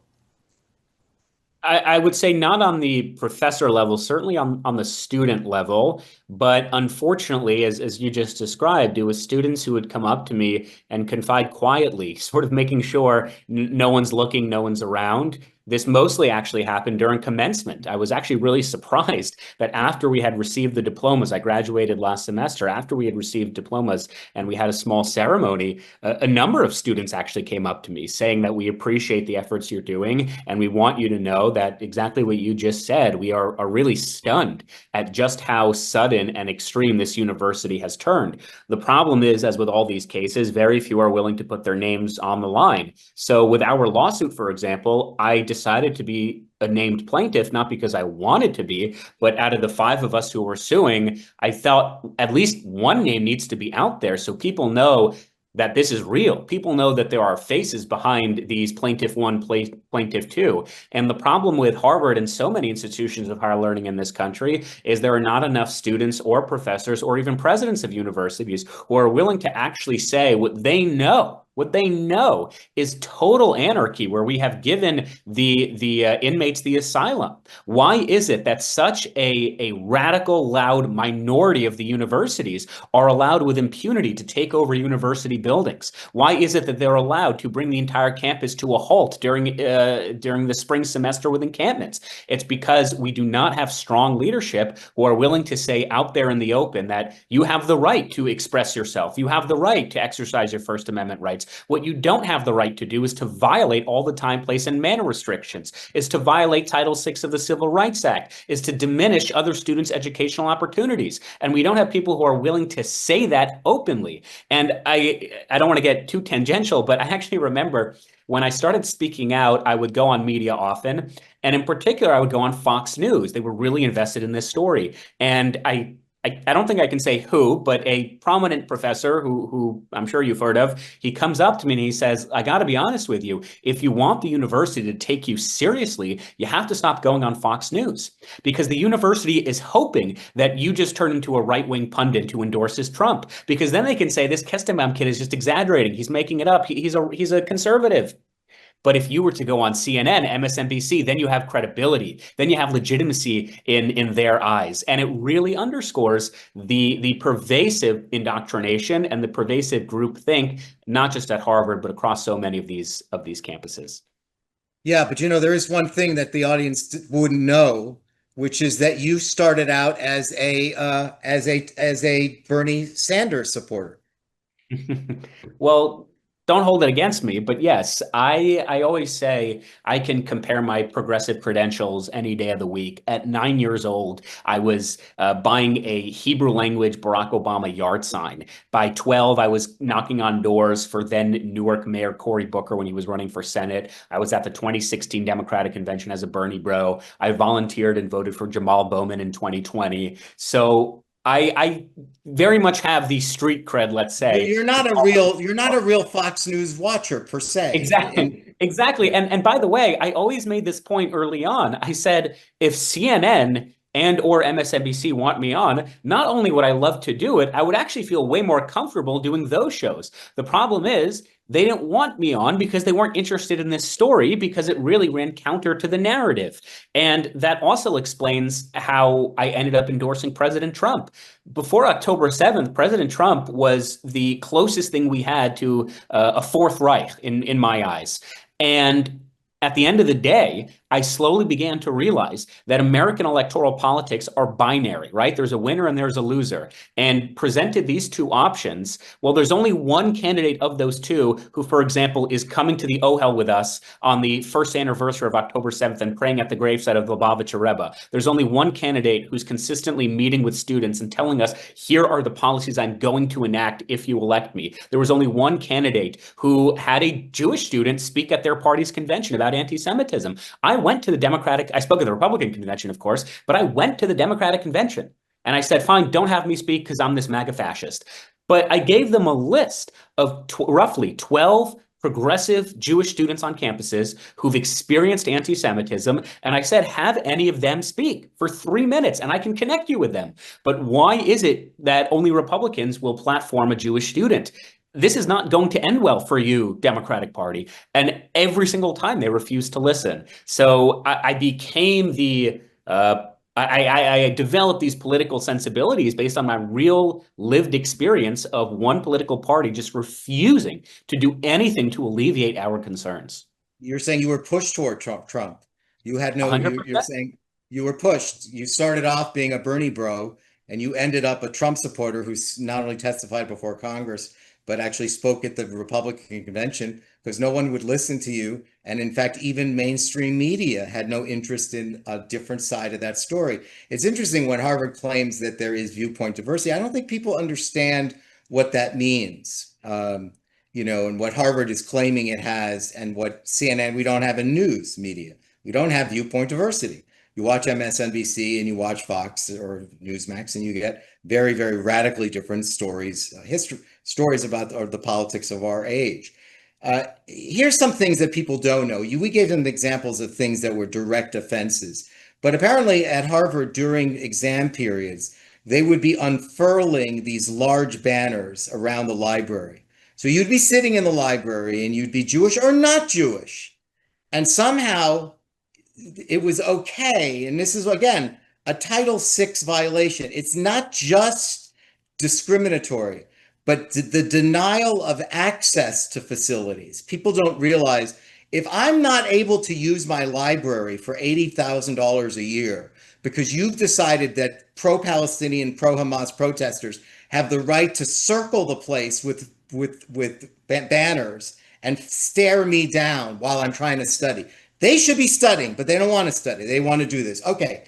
I would say not on the professor level, certainly on the student level. But unfortunately, as you just described, it was students who would come up to me and confide quietly, sort of making sure no one's looking, no one's around. This mostly actually happened during commencement. I was actually really surprised that after we had received the diplomas, I graduated last semester, after we had received diplomas and we had a small ceremony, a number of students actually came up to me saying that we appreciate the efforts you're doing and we want you to know that exactly what you just said. We are really stunned at just how sudden and extreme this university has turned. The problem is, as with all these cases, very few are willing to put their names on the line. So with our lawsuit, for example, I decided to be a named plaintiff, not because I wanted to be, but out of the five of us who were suing, I felt at least one name needs to be out there so people know that this is real. People know that there are faces behind these plaintiff one, plaintiff two. And the problem with Harvard and so many institutions of higher learning in this country is there are not enough students or professors or even presidents of universities who are willing to actually say what they know. What they know is total anarchy, where we have given the inmates the asylum. Why is it that such a radical, loud minority of the universities are allowed with impunity to take over university buildings? Why is it that they're allowed to bring the entire campus to a halt during the spring semester with encampments? It's because we do not have strong leadership who are willing to say out there in the open that you have the right to express yourself. You have the right to exercise your First Amendment rights. What you don't have the right to do is to violate all the time, place, and manner restrictions, is to violate Title VI of the Civil Rights Act, is to diminish other students' educational opportunities. And we don't have people who are willing to say that openly. And I don't want to get too tangential, but I actually remember when I started speaking out, I would go on media often. And in particular, I would go on Fox News. They were really invested in this story. And I don't think I can say who, but a prominent professor who I'm sure you've heard of, he comes up to me and he says, I got to be honest with you. If you want the university to take you seriously, you have to stop going on Fox News because the university is hoping that you just turn into a right-wing pundit who endorses Trump, because then they can say this Kestenbaum kid is just exaggerating. He's making it up. He's a conservative. But if you were to go on CNN, MSNBC, then you have credibility, then you have legitimacy in their eyes. And it really underscores the pervasive indoctrination and the pervasive groupthink, not just at Harvard, but across so many of these campuses. Yeah, but there is one thing that the audience wouldn't know, which is that you started out as a Bernie Sanders supporter. Well, don't hold it against me, but yes, I always say I can compare my progressive credentials any day of the week. At 9 years old, I was buying a Hebrew language Barack Obama yard sign. By 12, I was knocking on doors for then Newark Mayor Cory Booker when he was running for Senate. I was at the 2016 Democratic Convention as a Bernie bro. I volunteered and voted for Jamal Bowman in 2020. So I very much have the street cred, let's say. You're not a real Fox News watcher per se. Exactly. And by the way, I always made this point early on. I said, if CNN and or MSNBC want me on, not only would I love to do it, I would actually feel way more comfortable doing those shows. The problem is they didn't want me on because they weren't interested in this story because it really ran counter to the narrative. And that also explains how I ended up endorsing President Trump. Before October 7th, President Trump was the closest thing we had to a Fourth Reich in my eyes. And at the end of the day, I slowly began to realize that American electoral politics are binary, right? There's a winner and there's a loser. And presented these two options, well, there's only one candidate of those two who, for example, is coming to the Ohel with us on the first anniversary of October 7th and praying at the gravesite of the Lubavitcher Rebbe. There's only one candidate who's consistently meeting with students and telling us, here are the policies I'm going to enact if you elect me. There was only one candidate who had a Jewish student speak at their party's convention about anti-Semitism. I spoke at the Republican convention, of course, but I went to the Democratic convention and I said, fine, don't have me speak because I'm this MAGA fascist. But I gave them a list of roughly 12 progressive Jewish students on campuses who've experienced anti-Semitism. And I said, have any of them speak for 3 minutes and I can connect you with them. But why is it that only Republicans will platform a Jewish student? this is not going to end well for you, Democratic Party. And every single time they refused to listen. So I became I developed these political sensibilities based on my real lived experience of one political party just refusing to do anything to alleviate our concerns. You're saying you were pushed toward Trump. You had no, you're 100%. saying you were pushed. You started off being a Bernie bro, and you ended up a Trump supporter who's not only testified before Congress, but actually spoke at the Republican convention because no one would listen to you. And in fact, even mainstream media had no interest in a different side of that story. It's interesting when Harvard claims that there is viewpoint diversity. I don't think people understand what that means. And what Harvard is claiming it has, and what CNN, we don't have a news media. We don't have viewpoint diversity. You watch MSNBC and you watch Fox or Newsmax, and you get very, very radically different stories, stories about the politics of our age. Here's some things that people don't know. We gave them examples of things that were direct offenses, but apparently at Harvard during exam periods, they would be unfurling these large banners around the library. So you'd be sitting in the library and you'd be Jewish or not Jewish. And somehow it was okay. And this is, again, a Title VI violation. It's not just discriminatory, but the denial of access to facilities. People don't realize if I'm not able to use my library for $80,000 a year because you've decided that pro-Palestinian, pro-Hamas protesters have the right to circle the place with banners and stare me down while I'm trying to study. They should be studying, but they don't want to study. They want to do this. Okay.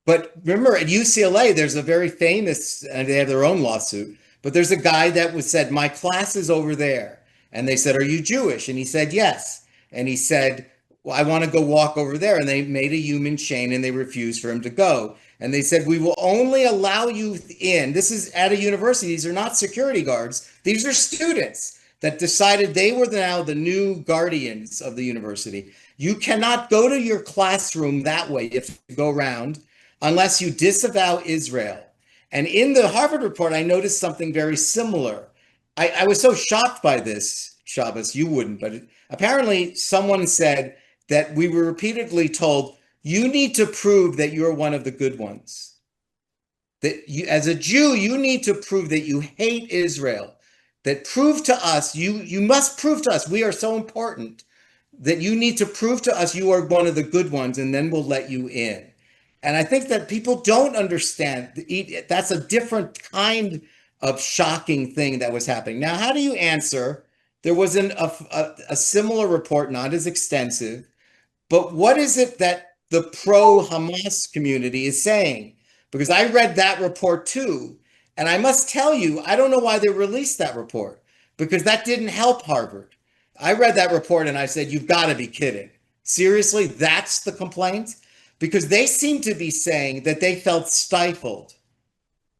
But remember, at UCLA, there's a very famous, and they have their own lawsuit, but there's a guy that was said, my class is over there. And they said, are you Jewish? And he said, yes. And he said, well, I want to go walk over there. And they made a human chain and they refused for him to go. And they said, we will only allow you in. This is at a university. These are not security guards. These are students that decided they were now the new guardians of the university. You cannot go to your classroom that way. You have to go around unless you disavow Israel. And in the Harvard report, I noticed something very similar. I was so shocked by this, Shabbos, you wouldn't, but apparently someone said that we were repeatedly told, you need to prove that you're one of the good ones. That you, as a Jew, you need to prove that you hate Israel. That prove to us, you must prove to us, we are so important, that you need to prove to us you are one of the good ones, and then we'll let you in. And I think that people don't understand. That's a different kind of shocking thing that was happening. Now, how do you answer? There was a similar report, not as extensive, but what is it that the pro-Hamas community is saying? Because I read that report too, and I must tell you, I don't know why they released that report, because that didn't help Harvard. I read that report and I said, you've got to be kidding. Seriously, that's the complaint? Because they seem to be saying that they felt stifled.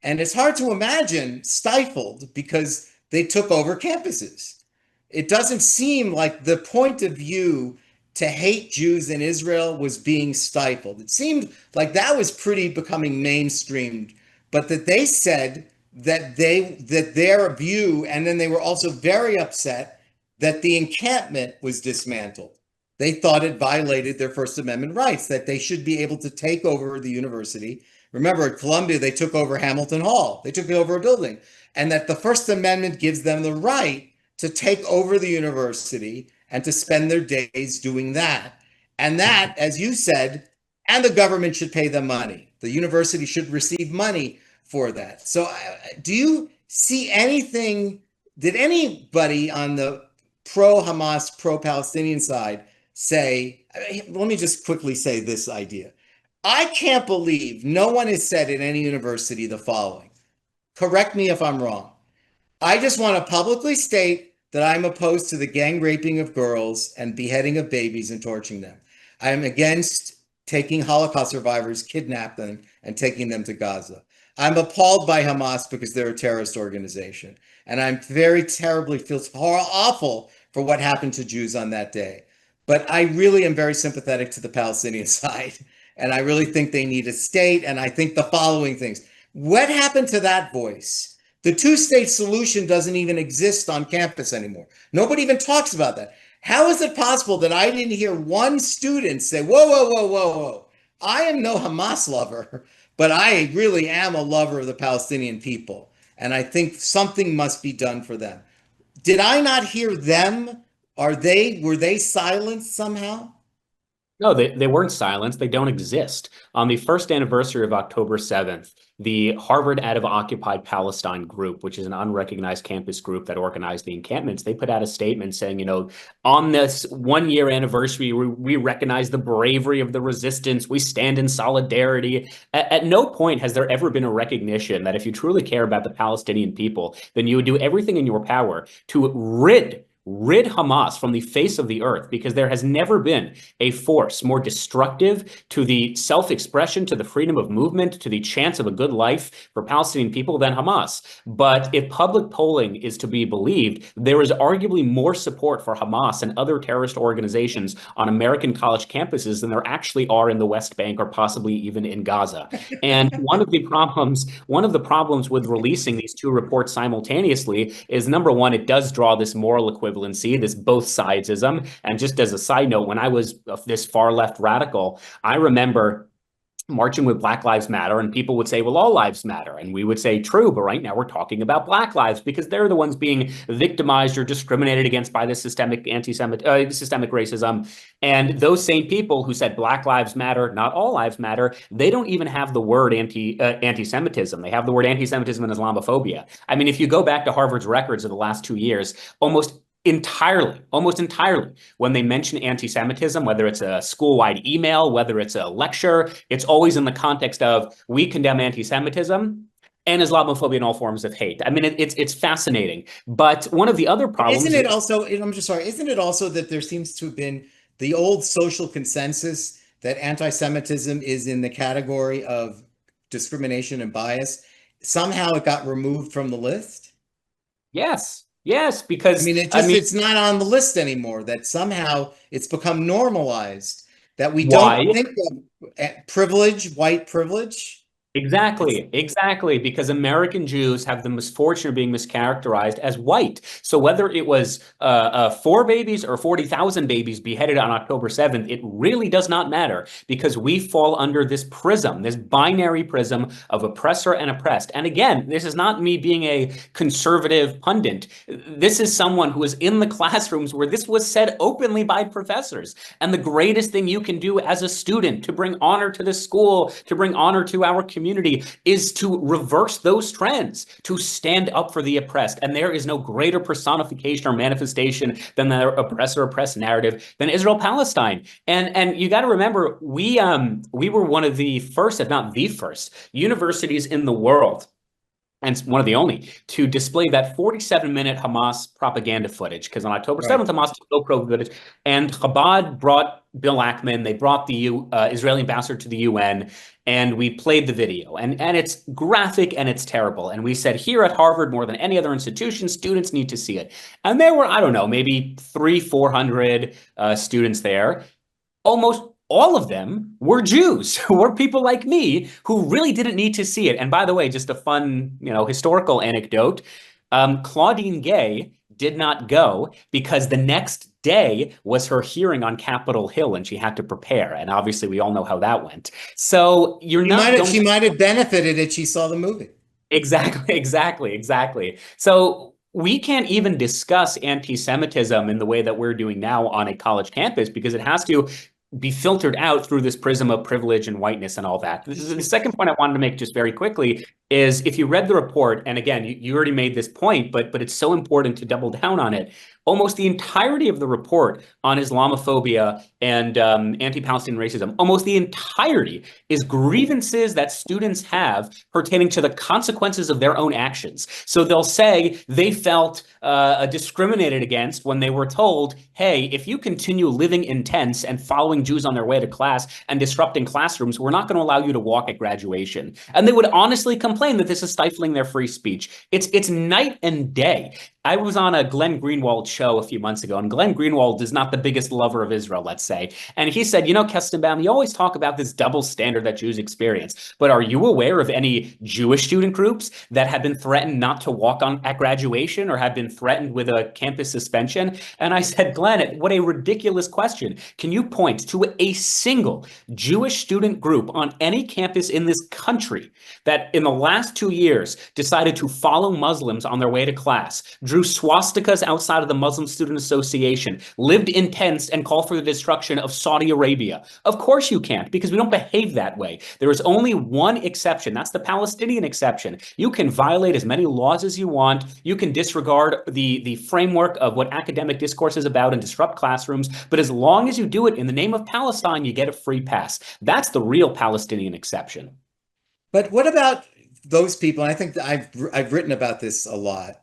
And it's hard to imagine stifled because they took over campuses. It doesn't seem like the point of view to hate Jews in Israel was being stifled. It seemed like that was pretty becoming mainstreamed, but that they said that their view, and then they were also very upset that the encampment was dismantled. They thought it violated their First Amendment rights, that they should be able to take over the university. Remember, at Columbia, they took over Hamilton Hall. They took over a building. And that the First Amendment gives them the right to take over the university and to spend their days doing that. And that, as you said, and the government should pay them money. The university should receive money for that. So do you see anything, did anybody on the pro-Hamas, pro-Palestinian side say, let me just quickly say this idea. I can't believe no one has said at any university the following. Correct me if I'm wrong. I just want to publicly state that I'm opposed to the gang raping of girls and beheading of babies and torturing them. I am against taking Holocaust survivors, kidnap them, and taking them to Gaza. I'm appalled by Hamas because they're a terrorist organization. And I'm very terribly feels awful for what happened to Jews on that day. But I really am very sympathetic to the Palestinian side. And I really think they need a state. And I think the following things. What happened to that voice? The two-state solution doesn't even exist on campus anymore. Nobody even talks about that. How is it possible that I didn't hear one student say, whoa, whoa, whoa, whoa, whoa, I am no Hamas lover, but I really am a lover of the Palestinian people. And I think something must be done for them. Did I not hear them? Were they silenced somehow? No, they weren't silenced. They don't exist. On the first anniversary of October 7th, the Harvard Out of Occupied Palestine group, which is an unrecognized campus group that organized the encampments, they put out a statement saying, on this 1 year anniversary, we recognize the bravery of the resistance. We stand in solidarity. At no point has there ever been a recognition that if you truly care about the Palestinian people, then you would do everything in your power to rid Hamas from the face of the earth, because there has never been a force more destructive to the self-expression, to the freedom of movement, to the chance of a good life for Palestinian people than Hamas. But if public polling is to be believed, there is arguably more support for Hamas and other terrorist organizations on American college campuses than there actually are in the West Bank or possibly even in Gaza. And one of the problems with releasing these two reports simultaneously is, number one, it does draw this moral equivalency, this both sidesism. And just as a side note, when I was this far left radical, I remember marching with Black Lives Matter, and people would say, well, all lives matter. And we would say, true, but right now we're talking about Black lives because they're the ones being victimized or discriminated against by this systemic systemic racism. And those same people who said Black lives matter, not all lives matter, they don't even have the word anti-Semitism. They have the word anti-Semitism and Islamophobia. I mean, if you go back to Harvard's records of the last 2 years, almost entirely, when they mention anti-Semitism, whether it's a school-wide email, whether it's a lecture, it's always in the context of we condemn anti-Semitism and Islamophobia and all forms of hate. I mean, it's fascinating. But one of the other problems— Isn't it also, I'm just sorry, isn't it also that there seems to have been the old social consensus that anti-Semitism is in the category of discrimination and bias? Somehow it got removed from the list? Yes, because It's not on the list anymore, that somehow it's become normalized that we why? don't think of privilege, white privilege. Exactly, because American Jews have the misfortune of being mischaracterized as white. So whether it was 4 babies or 40,000 babies beheaded on October 7th, it really does not matter, because we fall under this prism, this binary prism of oppressor and oppressed. And again, this is not me being a conservative pundit. This is someone who is in the classrooms where this was said openly by professors. And the greatest thing you can do as a student to bring honor to the school, to bring honor to our community, is to reverse those trends, to stand up for the oppressed. And there is no greater personification or manifestation than the oppressor-oppressed narrative than Israel-Palestine. And you got to remember, we were one of the first, if not the first, universities in the world, and one of the only, to display that 47-minute Hamas propaganda footage. Because on October 7th, Hamas took GoPro footage, and Chabad brought Bill Ackman, they brought the Israeli ambassador to the UN, and we played the video. And it's graphic and it's terrible. And we said, here at Harvard, more than any other institution, students need to see it. And there were, I don't know, maybe 300-400 students there. Almost all of them were Jews, were people like me who really didn't need to see it. And by the way, just a fun, historical anecdote, Claudine Gay did not go because the next day was her hearing on Capitol Hill and she had to prepare. And obviously we all know how that went. So She might have benefited if she saw the movie. Exactly. So we can't even discuss anti-Semitism in the way that we're doing now on a college campus because it has to be filtered out through this prism of privilege and whiteness and all that. This is the second point I wanted to make just very quickly is if you read the report, and again, you already made this point, but it's so important to double down on it. Almost the entirety of the report on Islamophobia and anti-Palestinian racism, almost the entirety is grievances that students have pertaining to the consequences of their own actions. So they'll say they felt discriminated against when they were told, hey, if you continue living in tents and following Jews on their way to class and disrupting classrooms, we're not going to allow you to walk at graduation. And they would honestly complain complain that this is stifling their free speech. It's night and day. I was on a Glenn Greenwald show a few months ago, and Glenn Greenwald is not the biggest lover of Israel, let's say. And he said, Kestenbaum, you always talk about this double standard that Jews experience, but are you aware of any Jewish student groups that have been threatened not to walk on at graduation or have been threatened with a campus suspension? And I said, Glenn, what a ridiculous question. Can you point to a single Jewish student group on any campus in this country that in the last 2 years decided to follow Muslims on their way to class, drew swastikas outside of the Muslim Student Association, lived in tents, and called for the destruction of Saudi Arabia? Of course you can't, because we don't behave that way. There is only one exception. That's the Palestinian exception. You can violate as many laws as you want. You can disregard the framework of what academic discourse is about and disrupt classrooms. But as long as you do it in the name of Palestine, you get a free pass. That's the real Palestinian exception. But what about those people? And I think that I've written about this a lot,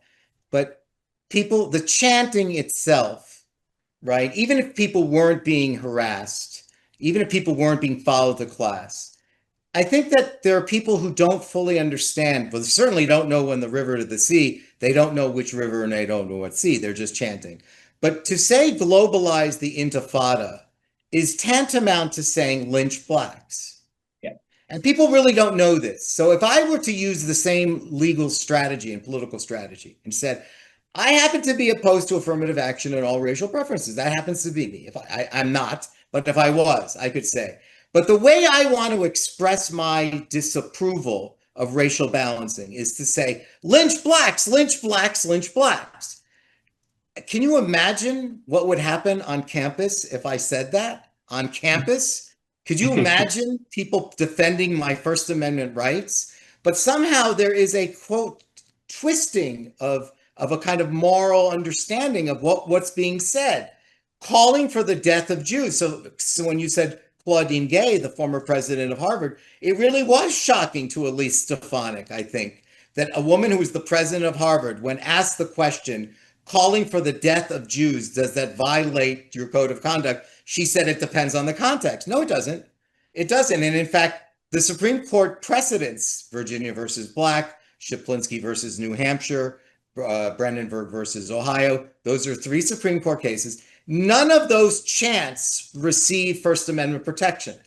but people, the chanting itself, right? Even if people weren't being harassed, even if people weren't being followed to class, I think that there are people who don't fully understand, but certainly don't know when the river to the sea. They don't know which river and they don't know what sea. They're just chanting. But to say globalize the intifada is tantamount to saying lynch blacks. And people really don't know this. So if I were to use the same legal strategy and political strategy and said, I happen to be opposed to affirmative action and all racial preferences. That happens to be me. If I'm not, but if I was, I could say. But the way I want to express my disapproval of racial balancing is to say, lynch blacks, lynch blacks, lynch blacks. Can you imagine what would happen on campus if I said that on campus? Could you imagine people defending my First Amendment rights? But somehow there is a, quote, twisting of a kind of moral understanding of what's being said, calling for the death of Jews. So when you said Claudine Gay, the former president of Harvard, it really was shocking to Elise Stefanik, I think, that a woman who was the president of Harvard, when asked the question, calling for the death of Jews, does that violate your code of conduct? She said it depends on the context. No, it doesn't. It doesn't. And in fact, the Supreme Court precedents, Virginia versus Black, Shaplinsky versus New Hampshire, Brandenburg versus Ohio, those are 3 Supreme Court cases. None of those chants receive First Amendment protection.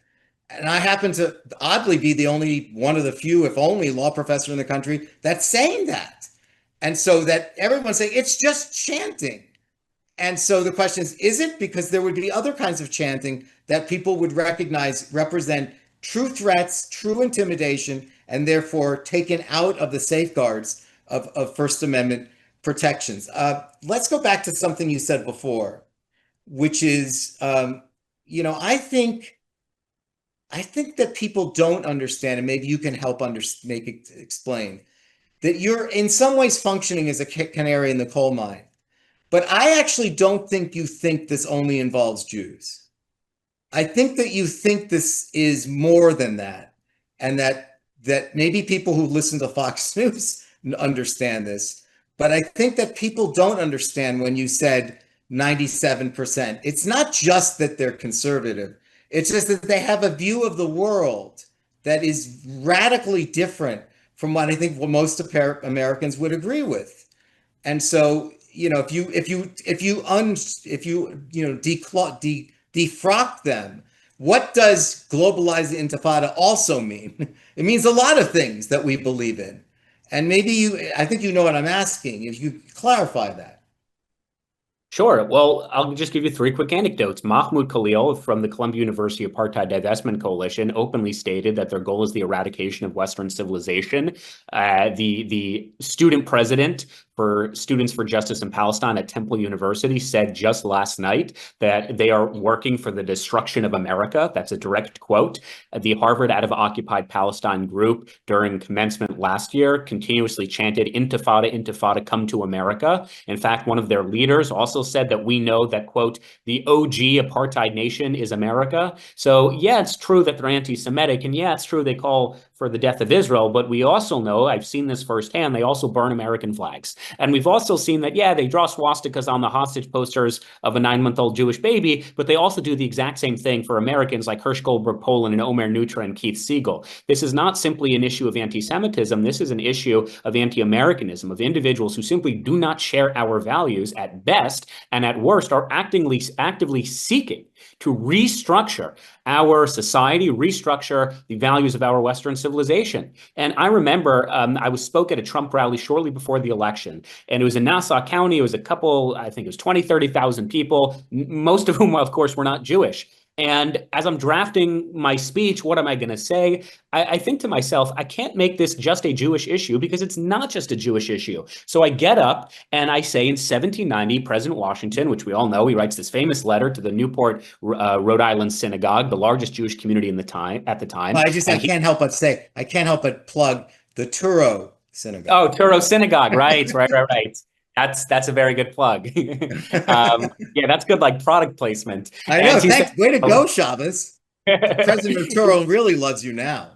And I happen to oddly be the only one of the few, if only, law professor in the country that's saying that. And so that everyone's saying it's just chanting. And so the question is it? Because there would be other kinds of chanting that people would recognize represent true threats, true intimidation, and therefore taken out of the safeguards of First Amendment protections. Let's go back to something you said before, which is, I think that people don't understand, and maybe you can help explain, that you're in some ways functioning as a canary in the coal mine. But I actually don't think you think this only involves Jews. I think that you think this is more than that, and that maybe people who listen to Fox News understand this. But I think that people don't understand when you said 97%. It's not just that they're conservative. It's just that they have a view of the world that is radically different from what I think most Americans would agree with. And so, if you defrock them, what does globalize the intifada also mean? It means a lot of things that we believe in. And maybe I think you know what I'm asking, if you clarify that. Sure. Well, I'll just give you 3 quick anecdotes. Mahmoud Khalil from the Columbia University Apartheid Divestment Coalition openly stated that their goal is the eradication of Western civilization. The student president for Students for Justice in Palestine at Temple University said just last night that they are working for the destruction of America. That's a direct quote. The Harvard Out of Occupied Palestine group during commencement last year continuously chanted, "Intifada, Intifada, come to America." In fact, one of their leaders also said that we know that, quote, the OG apartheid nation is America. So yeah, it's true that they're anti-Semitic, and yeah, it's true they call for the death of Israel, but we also know, I've seen this firsthand, they also burn American flags. And we've also seen that, yeah, they draw swastikas on the hostage posters of a 9-month-old Jewish baby, but they also do the exact same thing for Americans like Hersh Goldberg Poland and Omer Nutra and Keith Siegel. This is not simply an issue of anti-Semitism. This is an issue of anti-Americanism, of individuals who simply do not share our values at best, and at worst are actively seeking to restructure our society, restructure the values of our Western civilization. And I remember I spoke at a Trump rally shortly before the election, and it was in Nassau County. It was a couple, I think it was 20, 30,000 people, most of whom, of course, were not Jewish. And as I'm drafting my speech, what am I going to say? I think to myself, I can't make this just a Jewish issue because it's not just a Jewish issue. So I get up and I say in 1790, President Washington, which we all know, he writes this famous letter to the Newport, Rhode Island synagogue, the largest Jewish community at the time. I can't help but plug the Turo synagogue. Oh, Turo Synagogue, right. That's a very good plug. Yeah, that's good, like product placement. I know. Way to go, Shabbos. The president of Turo really loves you now.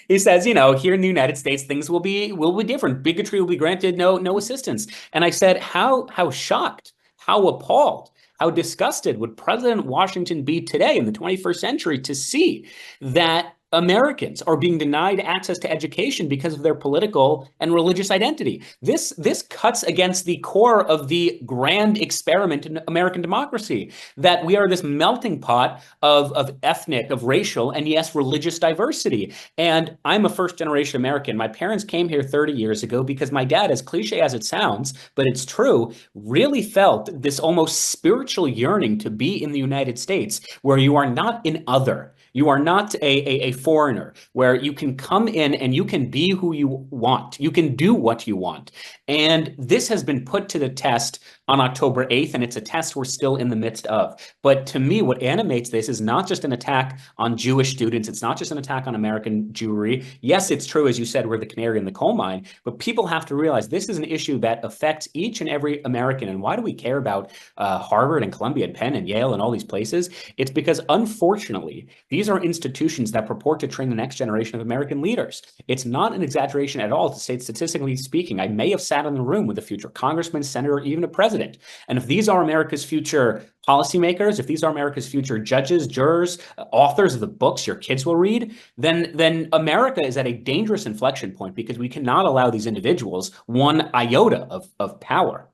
He says, here in the United States, things will be different. Bigotry will be granted no assistance. And I said, how shocked, how appalled, how disgusted would President Washington be today in the 21st century to see that Americans are being denied access to education because of their political and religious identity. This cuts against the core of the grand experiment in American democracy, that we are this melting pot of ethnic, of racial, and yes, religious diversity. And I'm a first-generation American. My parents came here 30 years ago because my dad, as cliche as it sounds, but it's true, really felt this almost spiritual yearning to be in the United States, where you are not an other. You are not a foreigner, where you can come in and you can be who you want. You can do what you want. And this has been put to the test on October 8th, and it's a test we're still in the midst of. But to me, what animates this is not just an attack on Jewish students. It's not just an attack on American Jewry. Yes, it's true, as you said, we're the canary in the coal mine, but people have to realize this is an issue that affects each and every American. And why do we care about Harvard and Columbia and Penn and Yale and all these places? It's because, unfortunately, these are institutions that purport to train the next generation of American leaders. It's not an exaggeration at all to say, statistically speaking, I may have sat in the room with a future congressman, senator, or even a president. And if these are America's future policymakers, if these are America's future judges, jurors, authors of the books your kids will read, then America is at a dangerous inflection point, because we cannot allow these individuals one iota of power.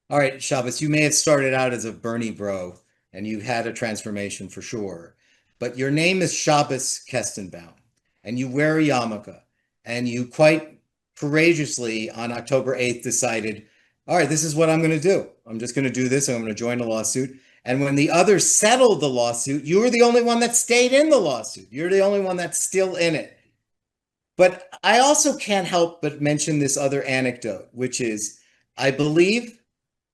All right, Shabbos, you may have started out as a Bernie bro, and you had a transformation for sure. But your name is Shabbos Kestenbaum, and you wear a yarmulke, and you quite courageously on October 8th decided, all right, this is what I'm going to do. I'm just going to do this, and I'm going to join a lawsuit. And when the others settled the lawsuit, you were the only one that stayed in the lawsuit. You're the only one that's still in it. But I also can't help but mention this other anecdote, which is, I believe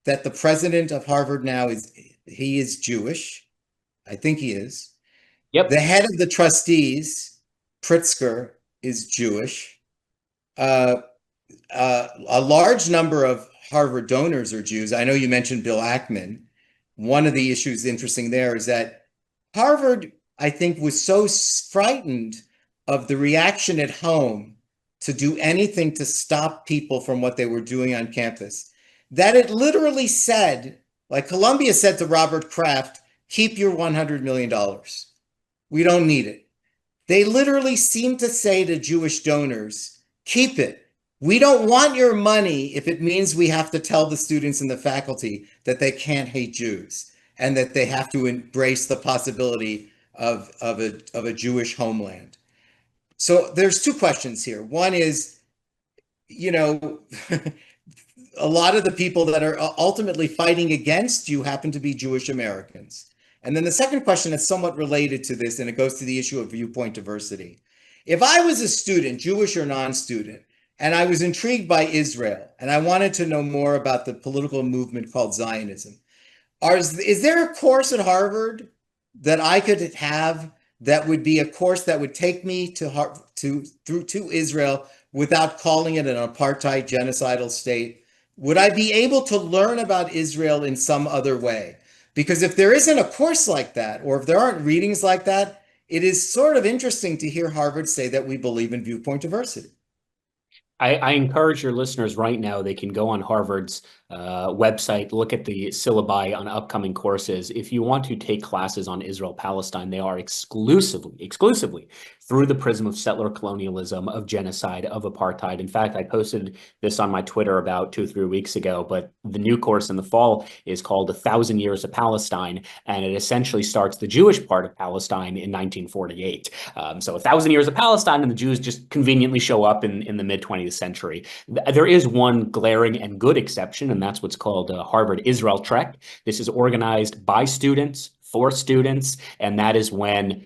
that the president of Harvard now he is Jewish. I think he is. Yep. The head of the trustees, Pritzker, is Jewish. A large number of Harvard donors are Jews. I know you mentioned Bill Ackman. One of the issues interesting there is that Harvard, I think, was so frightened of the reaction at home to do anything to stop people from what they were doing on campus, that it literally said, like Columbia said to Robert Kraft, keep your $100 million. We don't need it. They literally seem to say to Jewish donors, keep it. We don't want your money if it means we have to tell the students and the faculty that they can't hate Jews and that they have to embrace the possibility of a Jewish homeland. So there's two questions here. One is, a lot of the people that are ultimately fighting against you happen to be Jewish Americans. And then the second question is somewhat related to this, and it goes to the issue of viewpoint diversity. If I was a student, Jewish or non-student, and I was intrigued by Israel, and I wanted to know more about the political movement called Zionism, is there a course at Harvard that I could have that would be a course that would take me to Israel without calling it an apartheid genocidal state? Would I be able to learn about Israel in some other way? Because if there isn't a course like that, or if there aren't readings like that, it is sort of interesting to hear Harvard say that we believe in viewpoint diversity. I encourage your listeners right now, they can go on Harvard's website, look at the syllabi on upcoming courses. If you want to take classes on Israel Palestine, they are exclusively through the prism of settler colonialism, of genocide, of apartheid. In fact, I posted this on my Twitter about 2 or 3 weeks ago, but the new course in the fall is called 1,000 Years of Palestine, and it essentially starts the Jewish part of Palestine in 1948. So 1,000 Years of Palestine, and the Jews just conveniently show up in the mid-20th century. There is one glaring and good exception, and that's what's called Harvard Israel Trek. This is organized by students, for students, and that is when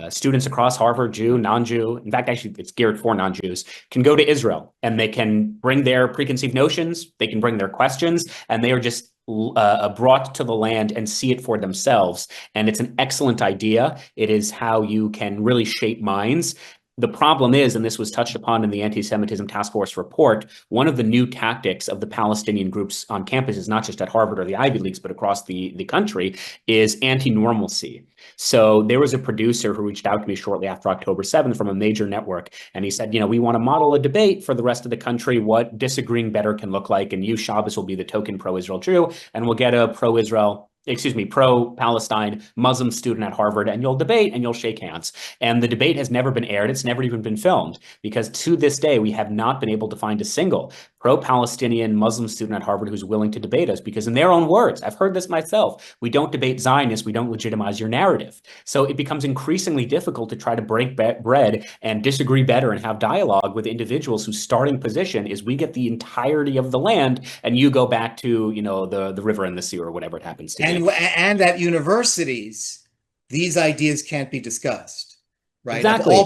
students across Harvard, Jew, non-Jew, in fact, actually it's geared for non-Jews, can go to Israel and they can bring their preconceived notions, they can bring their questions, and they are just brought to the land and see it for themselves. And it's an excellent idea. It is how you can really shape minds. The problem is, and this was touched upon in the Anti-Semitism Task Force report, one of the new tactics of the Palestinian groups on campuses, not just at Harvard or the Ivy Leagues, but across the country, is anti-normalcy. So there was a producer who reached out to me shortly after October 7th from a major network, and he said, we want to model a debate for the rest of the country, what disagreeing better can look like, and you, Shabbos, will be the token pro-Israel Jew, and we'll get a pro-Palestine Muslim student at Harvard, and you'll debate and you'll shake hands. And the debate has never been aired. It's never even been filmed, because to this day, we have not been able to find a single pro-Palestinian Muslim student at Harvard who's willing to debate us, because in their own words, I've heard this myself, we don't debate Zionists, we don't legitimize your narrative. So it becomes increasingly difficult to try to break bread and disagree better and have dialogue with individuals whose starting position is we get the entirety of the land and you go back to, the river and the sea or whatever it happens to be. And at universities, these ideas can't be discussed, right? Exactly. At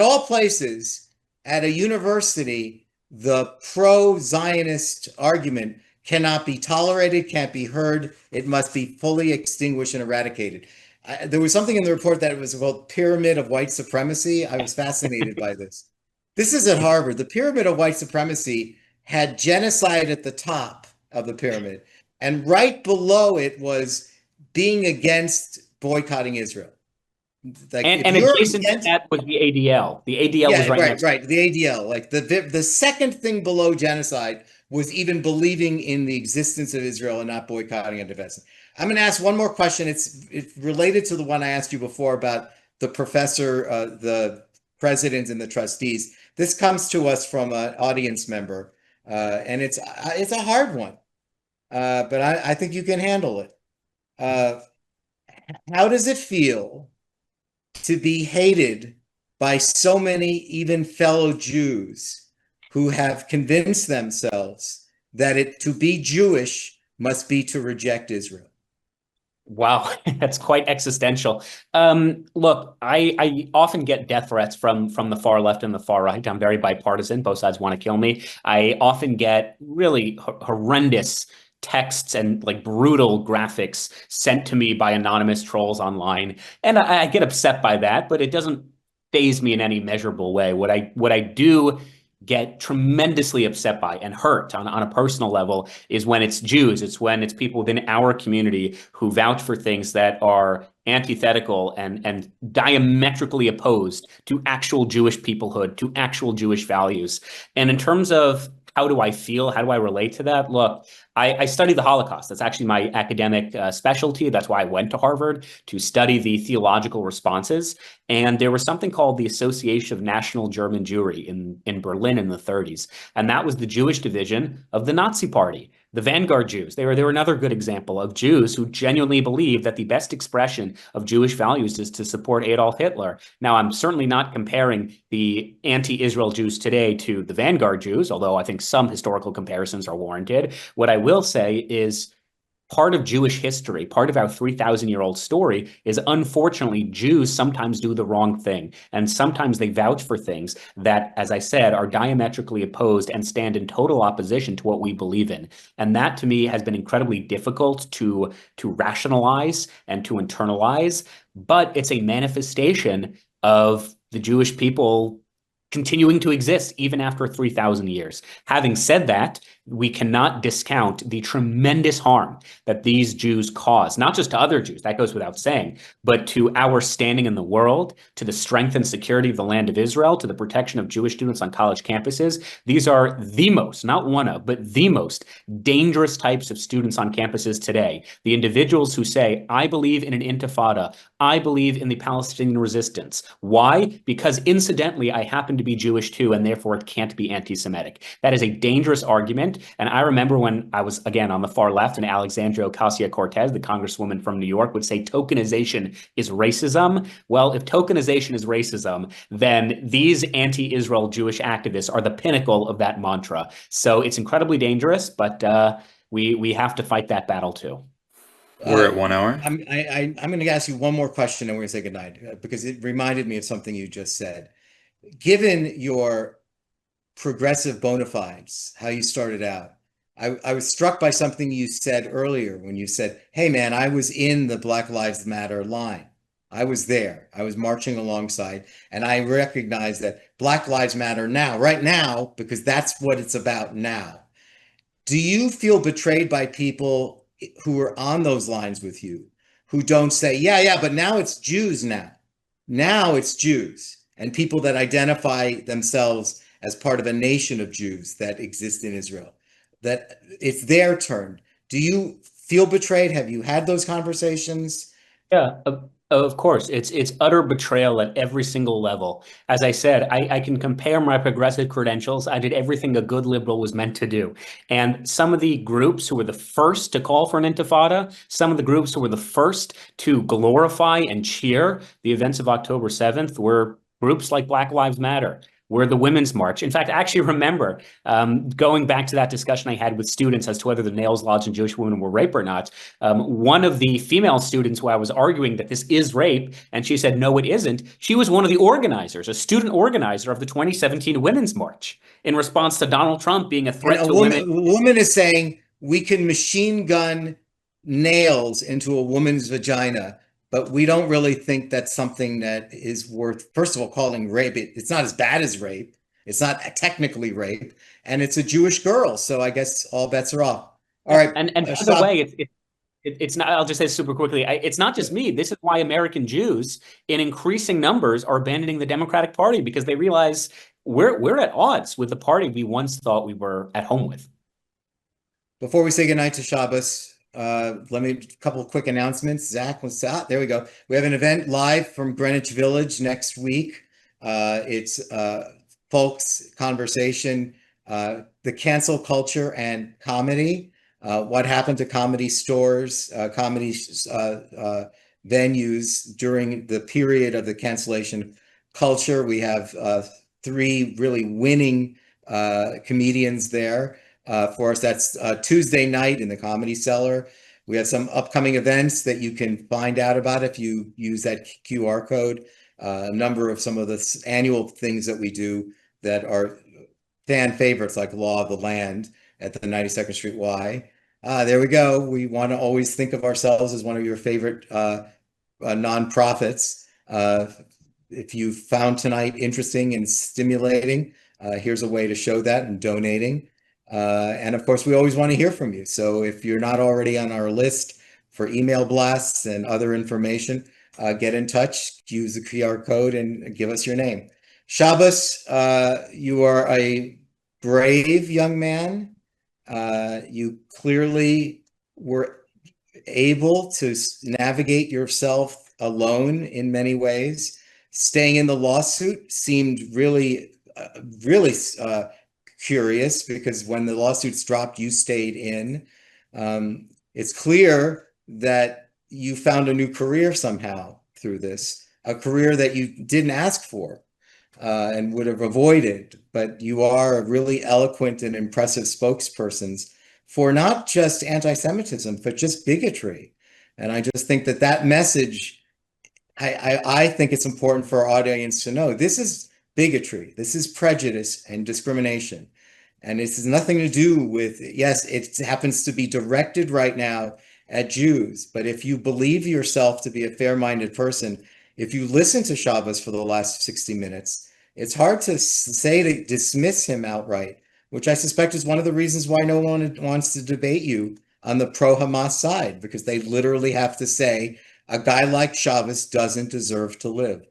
all places, at a university, the pro-Zionist argument cannot be tolerated, can't be heard. It must be fully extinguished and eradicated. There was something in the report that was called Pyramid of White Supremacy. I was fascinated by this. This is at Harvard. The Pyramid of White Supremacy had genocide at the top of the pyramid. And right below it was being against boycotting Israel. Like, and adjacent to that was the ADL. The ADL was right. The ADL. Like the second thing below genocide was even believing in the existence of Israel and not boycotting and divesting. I'm going to ask one more question. It's related to the one I asked you before about the professor, the president, and the trustees. This comes to us from an audience member, and it's a hard one. But I think you can handle it. How does it feel to be hated by so many, even fellow Jews, who have convinced themselves that to be Jewish must be to reject Israel? Wow, that's quite existential. Look, I often get death threats from the far left and the far right. I'm very bipartisan. Both sides want to kill me. I often get really horrendous texts and like brutal graphics sent to me by anonymous trolls online. And I get upset by that, but it doesn't faze me in any measurable way. What I do get tremendously upset by and hurt on a personal level is when it's Jews. It's when it's people within our community who vouch for things that are antithetical and diametrically opposed to actual Jewish peoplehood, to actual Jewish values. And in terms of how do I feel? How do I relate to that? Look, I study the Holocaust. That's actually my academic specialty. That's why I went to Harvard, to study the theological responses. And there was something called the Association of National German Jewry in Berlin in the 30s. And that was the Jewish division of the Nazi Party. The Vanguard Jews, they were another good example of Jews who genuinely believe that the best expression of Jewish values is to support Adolf Hitler. Now, I'm certainly not comparing the anti-Israel Jews today to the Vanguard Jews, although I think some historical comparisons are warranted. What I will say is part of Jewish history, part of our 3,000-year-old story is, unfortunately, Jews sometimes do the wrong thing. And sometimes they vouch for things that, as I said, are diametrically opposed and stand in total opposition to what we believe in. And that, to me, has been incredibly difficult to rationalize and to internalize. But it's a manifestation of the Jewish people continuing to exist even after 3,000 years. Having said that, we cannot discount the tremendous harm that these Jews cause, not just to other Jews, that goes without saying, but to our standing in the world, to the strength and security of the land of Israel, to the protection of Jewish students on college campuses. These are the most, not one of, but the most dangerous types of students on campuses today. The individuals who say, I believe in an intifada, I believe in the Palestinian resistance. Why? Because incidentally, I happen to be Jewish too, and therefore it can't be anti-Semitic. That is a dangerous argument. And I remember when I was, again, on the far left, and Alexandria Ocasio-Cortez, the congresswoman from New York, would say tokenization is racism. Well, if tokenization is racism, then these anti-Israel Jewish activists are the pinnacle of that mantra. So it's incredibly dangerous, but we have to fight that battle too. We're at 1 hour. I'm going to ask you one more question and we're going to say goodnight because it reminded me of something you just said. Given your progressive bona fides, how you started out, I was struck by something you said earlier when you said, hey man, I was in the Black Lives Matter line. I was there. I was marching alongside, and I recognize that Black Lives Matter now, right now, because that's what it's about now. Do you feel betrayed by people who are on those lines with you, who don't say, yeah, but now it's Jews now. Now it's Jews and people that identify themselves as part of a nation of Jews that exist in Israel, that it's their turn. Do you feel betrayed? Have you had those conversations? Yeah, of course. It's utter betrayal at every single level. As I said, I can compare my progressive credentials. I did everything a good liberal was meant to do. And some of the groups who were the first to call for an intifada, some of the groups who were the first to glorify and cheer the events of October 7th were groups like Black Lives Matter. We're the Women's March. In fact, I actually remember going back to that discussion I had with students as to whether the Nails Lodge and Jewish women were rape or not. One of the female students who I was arguing that this is rape, and she said, no, it isn't. She was one of the organizers, a student organizer of the 2017 Women's March in response to Donald Trump being a threat to women. A woman is saying we can machine gun nails into a woman's vagina, but we don't really think that's something that is worth, first of all, calling rape. It's not as bad as rape. It's not technically rape, and it's a Jewish girl. So I guess all bets are off. All right. And by the way, it's not, I'll just say super quickly, it's not just me. This is why American Jews in increasing numbers are abandoning the Democratic Party, because they realize we're at odds with the party we once thought we were at home with. Before we say goodnight to Shabbos, let me a couple of quick announcements. Zach, there we go. We have an event live from Greenwich Village next week. It's FOLCS conversation, the cancel culture and comedy. What happened to comedy stores, comedy venues during the period of the cancellation culture. We have 3 really winning comedians there. For us, that's Tuesday night in the Comedy Cellar. We have some upcoming events that you can find out about if you use that QR code. A number of some of the annual things that we do that are fan favorites, like Law of the Land at the 92nd Street Y. There we go. We want to always think of ourselves as one of your favorite nonprofits. If you found tonight interesting and stimulating, here's a way to show that and donating. And of course, we always want to hear from you. So if you're not already on our list for email blasts and other information, get in touch, use the QR code and give us your name. Shabbos, you are a brave young man. You clearly were able to navigate yourself alone in many ways. Staying in the lawsuit seemed really curious, because when the lawsuits dropped, you stayed in. It's clear that you found a new career somehow through this, a career that you didn't ask for and would have avoided, but you are a really eloquent and impressive spokesperson for not just anti-Semitism, but just bigotry. And I just think that that message, I think it's important for our audience to know this is bigotry. This is prejudice and discrimination. And this has nothing to do with, yes, it happens to be directed right now at Jews. But if you believe yourself to be a fair-minded person, if you listen to Shabbos for the last 60 minutes, It's hard to say to dismiss him outright, which I suspect is one of the reasons why no one wants to debate you on the pro-Hamas side, because they literally have to say a guy like Shabbos doesn't deserve to live.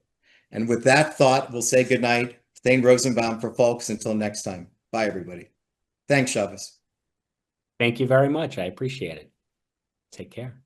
And with that thought, we'll say goodnight. Thane Rosenbaum for FOLCS. Until next time. Bye, everybody. Thanks, Shabbos. Thank you very much. I appreciate it. Take care.